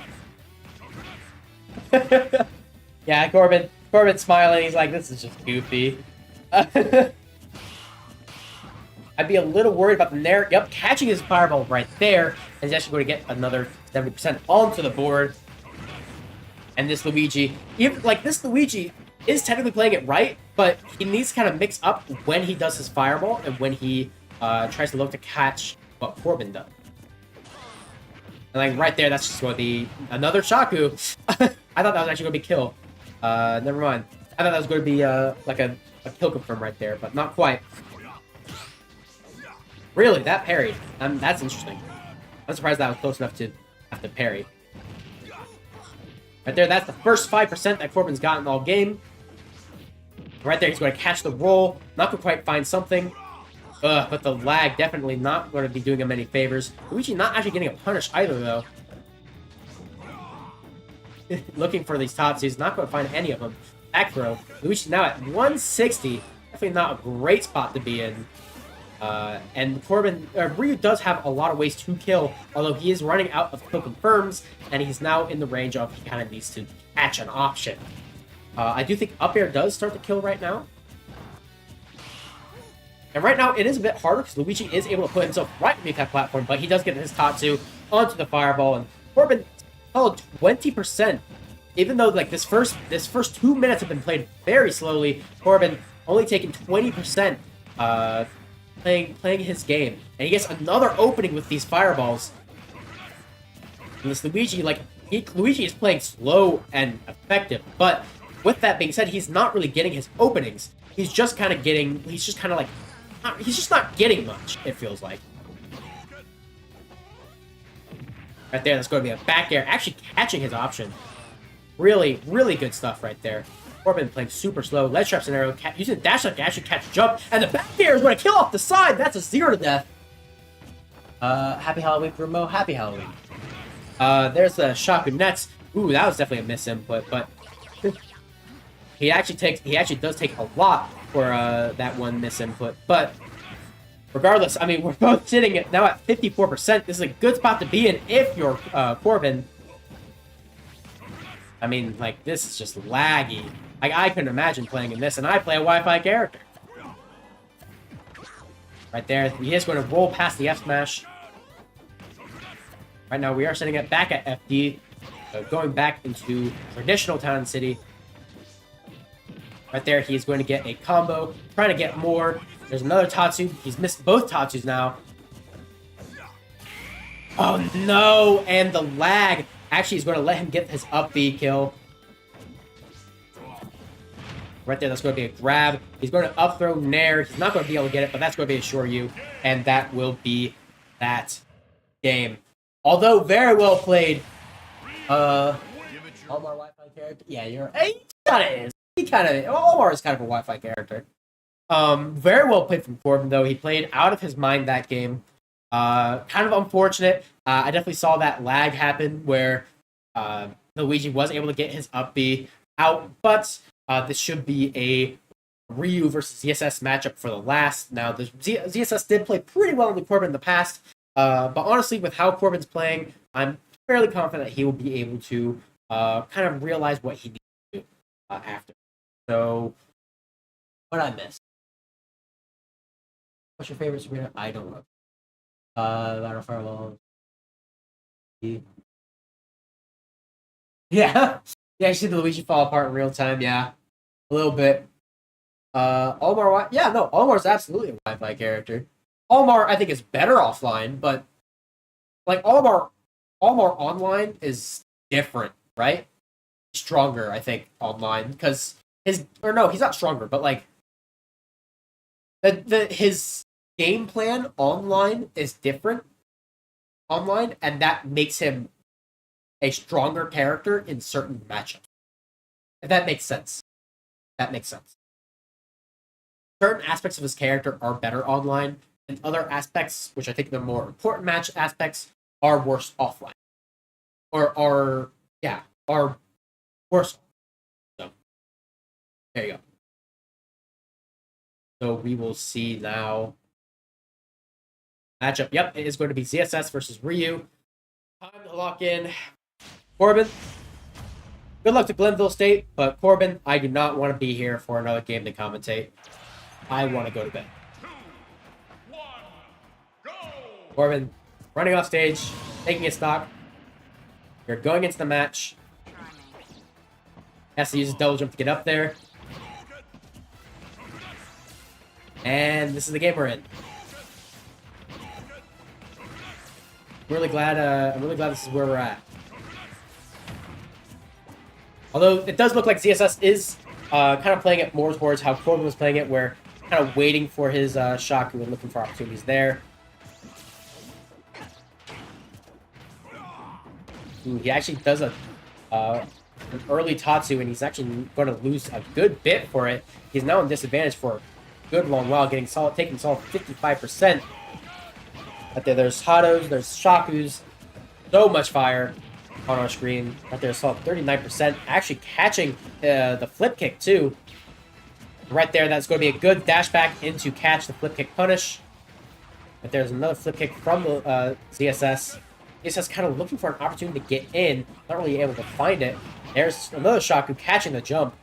Yeah, Corbin's smiling. He's like, this is just goofy. I'd be a little worried about the Nair. Yep, catching his fireball right there. And he's actually going to get another 70% onto the board. And this Luigi, this Luigi is technically playing it right, but he needs to kind of mix up when he does his fireball and when he tries to look to catch what Corbin does. And like right there, that's just going to be another Shaku. I thought that was actually going to be kill. Never mind. I thought that was going to be like a kill confirm right there, but not quite. Really, that parry. That's interesting. I'm surprised that was close enough to have to parry. Right there, that's the first 5% that Corbin's gotten all game. Right there, he's going to catch the roll. Not going to quite find something. But the lag definitely not going to be doing him any favors. Luigi not actually getting a punish either, though. Looking for these Tatsus, not going to find any of them. Back throw. Luigi now at 160. Definitely not a great spot to be in. And Ryu does have a lot of ways to kill, although he is running out of kill confirms, and he's now in the range of he kind of needs to catch an option. I do think up air does start to kill right now. And right now, it is a bit harder because Luigi is able to put himself right beneath that platform, but he does get his Tatsu onto the fireball, and Corbin held 20%. Even though like this first 2 minutes have been played very slowly, Corbin only taking 20%. Playing his game, and he gets another opening with these fireballs. And this Luigi, Luigi is playing slow and effective, but with that being said, he's not really getting his openings. He's just not getting much, it feels like. Right there, that's going to be a back air, actually catching his option. Really, really good stuff right there. Corbin playing super slow, ledge trap scenario, using the dash attack to actually catch jump, and the back air is going to kill off the side. That's a 0 to death. Happy Halloween, Brumo. Happy Halloween. There's the Shaku Nets. Ooh, that was definitely a miss input, but he actually does take a lot for that one miss input. But regardless, I mean, we're both sitting now at 54%. This is a good spot to be in if you're Corbin. I mean, like, this is just laggy. Like, I couldn't imagine playing in this, and I play a Wi-Fi character. Right there, he is going to roll past the F smash. Right now, we are setting it back at FD, going back into traditional Town City. Right there, he's going to get a combo, trying to get more. There's another Tatsu. He's missed both Tatsus now. Oh, no, and the lag actually is going to let him get his up B kill. Right there, that's going to be a grab. He's going to up throw Nair. He's not going to be able to get it, but that's going to be a Shoryu. And that will be that game. Although very well played. Omar Wi-Fi character? Yeah, you're right. He kind of is. Omar is kind of a Wi-Fi character. Very well played from Corbin, though. He played out of his mind that game. Kind of unfortunate. I definitely saw that lag happen where Luigi was able to get his up B out, but this should be a Ryu versus ZSS matchup for the last. Now, the ZSS did play pretty well in the Corbin in the past, but honestly, with how Corbin's playing, I'm fairly confident that he will be able to kind of realize what he needs to do after. So, what I missed? What's your favorite Sabrina? I don't know. Battle Firewall. Yeah. Yeah, you see the Luigi fall apart in real time, yeah. A little bit. Olimar, yeah, no, Olimar's absolutely a Wi-Fi character. Olimar, I think, is better offline, but like Olimar online is different, right? Stronger, I think, online because he's not stronger, but like his game plan online is different online, and that makes him a stronger character in certain matchups. If that makes sense. That makes sense. Certain aspects of his character are better online, and other aspects, which I think the more important match aspects, are worse offline. Or are worse. So there you go. So we will see now. Matchup, yep, it is going to be ZSS versus Ryu. Time to lock in. Corbin, good luck to Glenville State, but Corbin, I do not want to be here for another game to commentate. I want to go to bed. 2, 1, go! Corbin, running off stage, taking his stock. You're going into the match. Has to use his double jump to get up there. And this is the game we're in. I'm really glad this is where we're at. Although it does look like ZSS is kind of playing it more towards how Corbin was playing it, where kind of waiting for his Shaku and looking for opportunities there. Ooh, he actually does an early Tatsu, and he's actually going to lose a good bit for it. He's now in disadvantage for a good long while, taking solid 55%. Right there's Hados, there's Shakus, so much fire on our screen. Right there, solid 39%. Actually catching the flip kick too. Right there, that's going to be a good dash back in to catch the flip kick punish. But there's another flip kick from the ZSS. ZSS kind of looking for an opportunity to get in, not really able to find it. There's another Shaku catching the jump.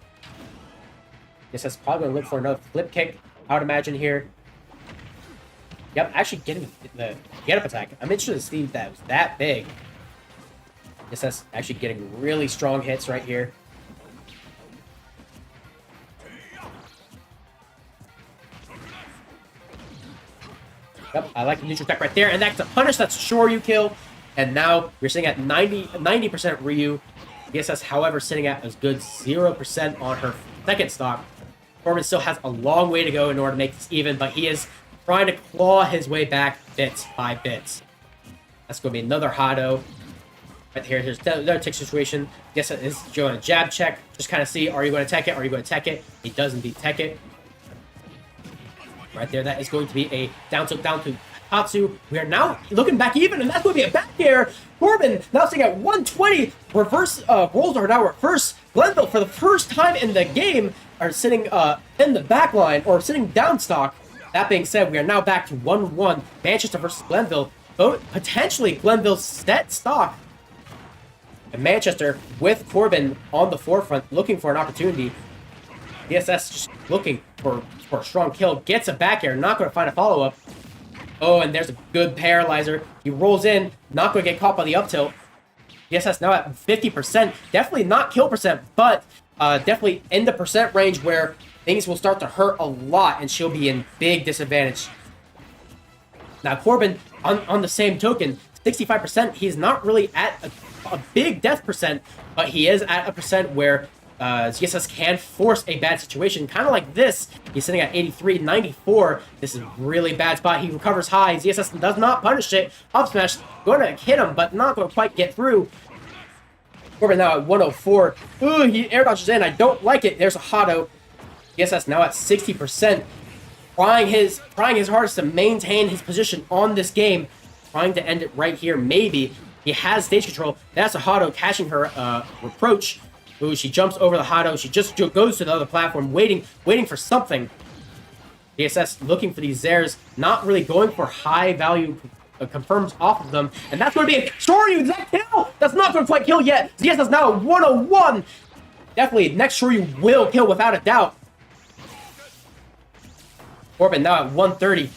ZSS probably going to look for another flip kick, I would imagine here. Yep, actually getting the get-up attack. I'm interested to see if that was that big. ZSS actually getting really strong hits right here. Yep, I like the neutral attack right there, and that's a punish. That's a Shoryu kill. And now we're sitting at 90% Ryu. ZSS, however, sitting at as good 0% on her second stock. Corbin still has a long way to go in order to make this even, but he is trying to claw his way back bits by bits. That's going to be another Hado. Right here, here's another tick situation. Guess it is doing a jab check. Just kind of see, are you going to tech it? Are you going to tech it? He does indeed tech it. Right there, that is going to be a down to Tatsu. We are now looking back even, and that's going to be a back air. Corbin now sitting at 120. Reverse rolls are now reverse. Glenville, for the first time in the game, are sitting in the back line, or sitting down stock. That being said, we are now back to 1-1. Manchester versus Glenville. Potentially Glenville's set stock. And Manchester, with Corbin on the forefront, looking for an opportunity. ZSS just looking for a strong kill. Gets a back air, not going to find a follow-up. Oh, and there's a good paralyzer. He rolls in, not going to get caught by the up tilt. ZSS now at 50%. Definitely not kill percent, but definitely in the percent range where things will start to hurt a lot, and she'll be in big disadvantage. Now, Corbin, on the same token, 65%, he's not really at a big death percent, but he is at a percent where ZSS can force a bad situation, kind of like this. He's sitting at 83, 94. This is a really bad spot. He recovers high. ZSS does not punish it. Up smash, going to hit him, but not going to quite get through. Corbin now at 104. Ooh, he air dodges in. I don't like it. There's a Hado. ZSS now at 60%. Trying his hardest to maintain his position on this game. Trying to end it right here, maybe. He has stage control. That's a Hado catching her reproach. Ooh, she jumps over the Hado. She just goes to the other platform, waiting for something. ZSS looking for these Zers, not really going for high value confirms off of them, and that's going to be a Shoryu. Is that kill? That's not going to quite kill yet. ZSS is now at 101. Definitely, next Shoryu will kill without a doubt. Corbin now at 130.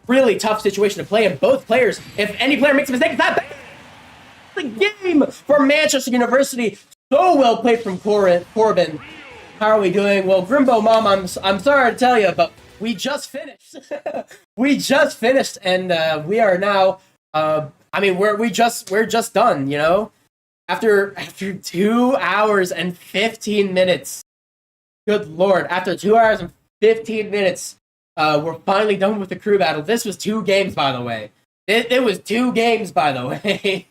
Really tough situation to play in. Both players, if any player makes a mistake, it's that bad. The game for Manchester University. So well played from Corbin. How are we doing? Well, Grimbo Mom, I'm sorry to tell you, but we just finished. We just finished, and we are now. I mean, we're just done. You know, after 2 hours and 15 minutes. Good lord! After 2 hours and 15 minutes, we're finally done with the crew battle. This was 2 games, by the way. It was 2 games, by the way.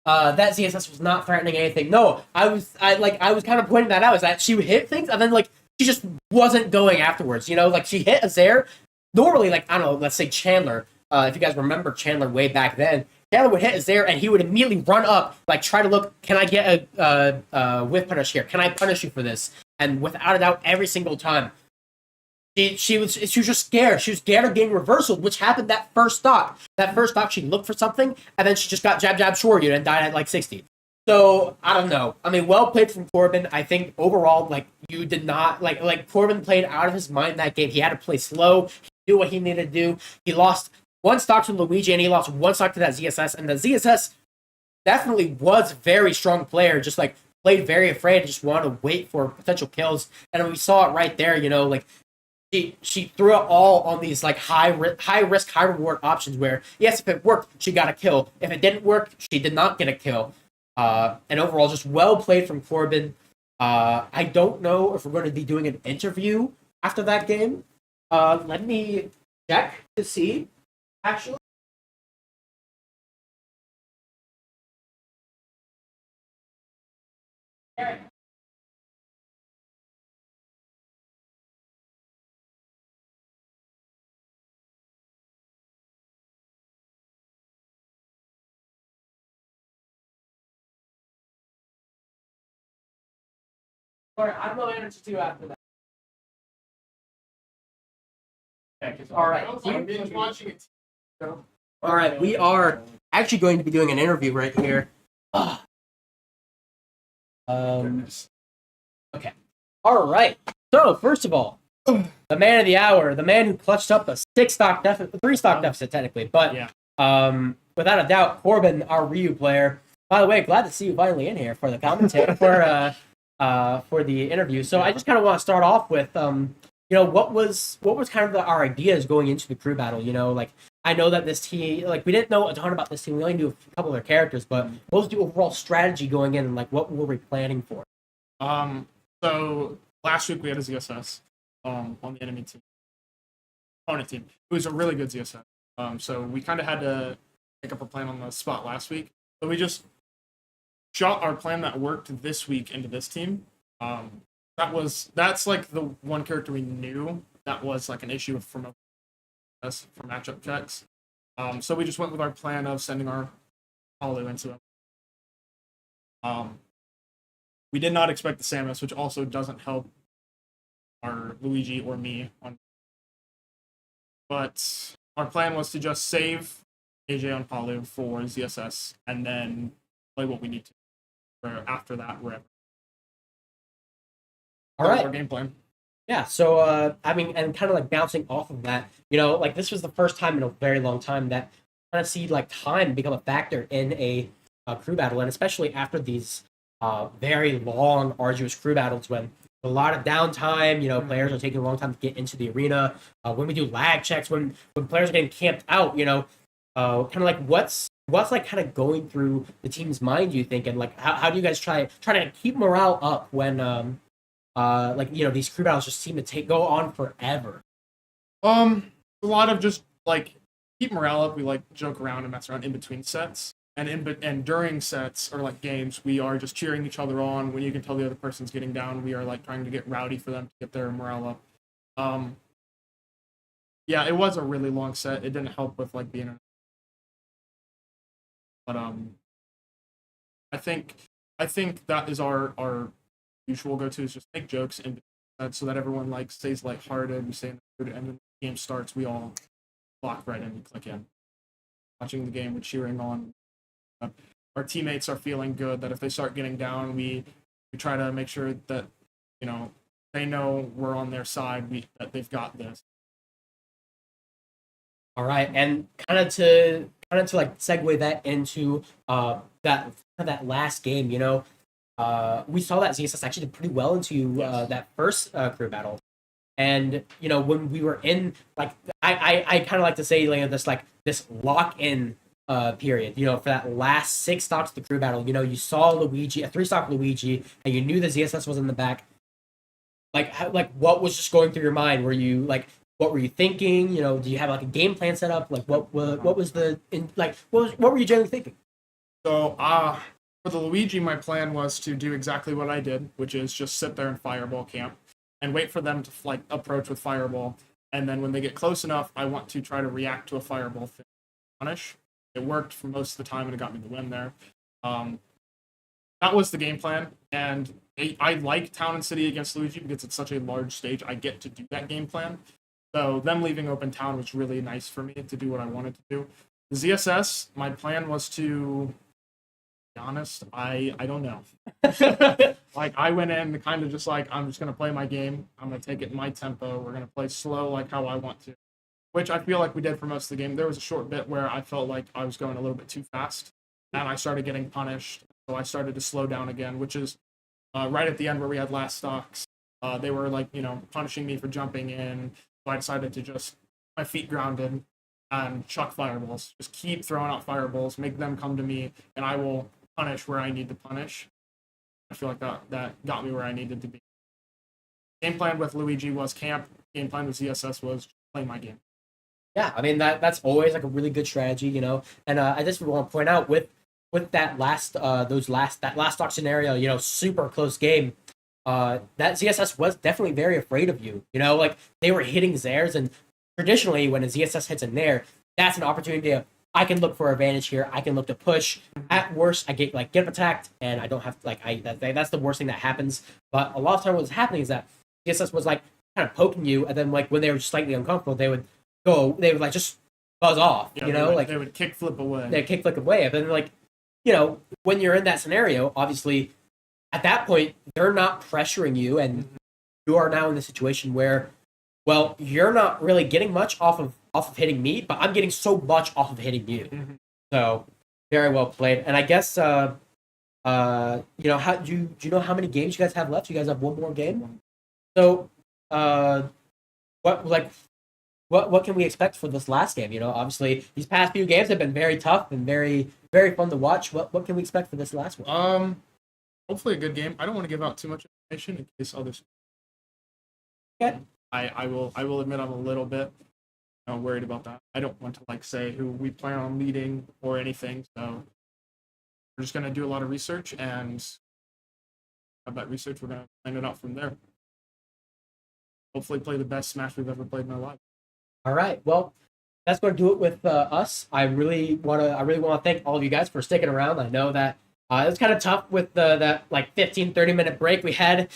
That ZSS was not threatening anything. No, I was kind of pointing that out, is that she would hit things and then like she just wasn't going afterwards. You know, like she hit a Zaire. Normally, like I don't know, let's say Chandler. If you guys remember Chandler way back then, Chandler would hit a Zaire and he would immediately run up, like try to look. Can I get a whiff punish here? Can I punish you for this? And without a doubt, every single time. She was just scared. She was scared of getting reversal, which happened that first stock. That first stock, she looked for something, and then she just got jab Shoryu and died at like 60. So I don't know. I mean, well played from Corbin. I think overall, like you did not like Corbin played out of his mind that game. He had to play slow. He knew what he needed to do. He lost 1 stock to Luigi, and he lost 1 stock to that ZSS. And the ZSS definitely was a very strong player. Just like played very afraid, and just wanted to wait for potential kills. And we saw it right there. You know, like. She threw it all on these like high risk, high reward options where, yes, if it worked, she got a kill. If it didn't work, she did not get a kill. And overall, just well played from Corbin. I don't know if we're going to be doing an interview after that game. Let me check to see, actually. Sorry, I'm going to answer to after that. All right. All right, we are actually going to be doing an interview right here. Okay. All right. So first of all, the man of the hour, the man who clutched up a 3-stock deficit technically, but without a doubt, Corbin, our Ryu player. By the way, glad to see you finally in here for the commentary for the interview. So I just kind of want to start off with you know, what was kind of our ideas going into the crew battle? You know, like I know that this team, like we didn't know a ton about this team. We only knew a couple of their characters, but what was the overall strategy going in, and like what were we planning for? So last week we had a ZSS on the enemy team, opponent team. It was a really good ZSS. So we kind of had to pick up a plan on the spot last week. So we just shot our plan that worked this week into this team. That's like the one character we knew that was like an issue from us for matchup checks. So we just went with our plan of sending our Hollow into him. We did not expect the Samus, which also doesn't help our Luigi or me on. But our plan was to just save AJ on Palu for ZSS and then play what we need to for after that wherever. All right. Our game plan. Yeah, so I mean, and kind of like bouncing off of that, you know, like this was the first time in a very long time that kind of see like time become a factor in a crew battle, and especially after these very long, arduous crew battles when a lot of downtime, you know, players are taking a long time to get into the arena. When we do lag checks, when players are getting camped out, you know, kind of like what's like kind of going through the team's mind, you think, and like how do you guys try to keep morale up when like you know these crew battles just seem to go on forever? A lot of just like keep morale up. We like joke around and mess around in between sets, and during sets or like games, we are just cheering each other on. When you can tell the other person's getting down, we are like trying to get rowdy for them to get their morale up. Yeah, it was a really long set. It didn't help with like being, but I think that is our usual go-to is just make jokes in between sets so that everyone like stays lighthearted. We stay in the mood, and when the game starts, we all lock right in and click in. watching the game, we're cheering on. Our teammates are feeling good that if they start getting down, we try to make sure that, you know, they know we're on their side, that they've got this. All right, and kind of to like segue that into that last game, you know, we saw that ZSS actually did pretty well into that first career battle, and you know when we were in like I kind of like to say like this lock in period, you know, for that last 6 stocks of the crew battle, you know, you saw Luigi a 3-stock Luigi, and you knew the ZSS was in the back. Like what was just going through your mind? Were you like, what were you thinking? You know, do you have like a game plan set up? Like what was what were you generally thinking? So for the Luigi, my plan was to do exactly what I did, which is just sit there and fireball camp and wait for them to like approach with fireball, and then when they get close enough, I want to try to react to a fireball thing, punish. It worked for most of the time, and it got me the win there. That was the game plan, and I like Town and City against Luigi because it's such a large stage. I get to do that game plan. So them leaving open town was really nice for me to do what I wanted to do. The ZSS, my plan was to be honest, I don't know. Like I went in kind of just like, I'm just gonna play my game. I'm gonna take it in my tempo. We're gonna play slow like how I want to. Which I feel like we did for most of the game. There was a short bit where I felt like I was going a little bit too fast, and I started getting punished. So I started to slow down again, which is right at the end where we had last stocks. They were like, you know, punishing me for jumping in. So I decided to just my feet grounded and chuck fireballs. Just keep throwing out fireballs, make them come to me, and I will punish where I need to punish. I feel like that got me where I needed to be. Game plan with Luigi was camp. Game plan with ZSS was play my game. Yeah, I mean that's always like a really good strategy, you know. And I just want to point out with that last stock scenario, you know, super close game. That ZSS was definitely very afraid of you. You know, like they were hitting theirs, and traditionally when a ZSS hits a nair, that's an opportunity to I can look for advantage here. I can look to push. At worst, I get attacked, and I don't have to, that's the worst thing that happens. But a lot of time, what's happening is that ZSS was like kind of poking you, and then like when they were slightly uncomfortable, they would like just buzz off. Yeah, you know, they would kick flip away. They kick flip away, and then like, you know, when you're in that scenario, obviously at that point, they're not pressuring you, and you are now in the situation where, well, you're not really getting much off of hitting me, but I'm getting so much off of hitting you. Mm-hmm. So, very well played. And I guess, you know, how do you know how many games you guys have left? You guys have one more game. So, what can we expect for this last game? You know, obviously these past few games have been very tough and very very fun to watch. What can we expect for this last one? Hopefully a good game. I don't want to give out too much information in case others. Okay. I will admit I'm a little bit worried about that. I don't want to like say who we plan on leading or anything. So we're just gonna do a lot of research, and have that research. We're gonna find it out from there. Hopefully, play the best Smash we've ever played in our life. All right. Well, that's going to do it with us. I really want to thank all of you guys for sticking around. I know that it was kind of tough with that like 15-30 minute break we had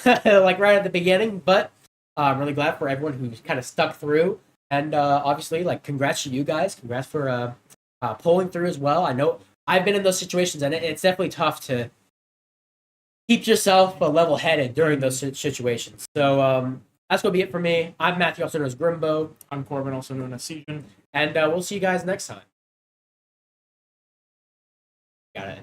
like right at the beginning, but I'm really glad for everyone who's kind of stuck through. And obviously, like, congrats to you guys. Congrats for pulling through as well. I know I've been in those situations, and it's definitely tough to keep yourself level-headed during those situations. So that's going to be it for me. I'm Matthew, also known as Grimbo. I'm Corbin, also known as Season. And we'll see you guys next time. Got it.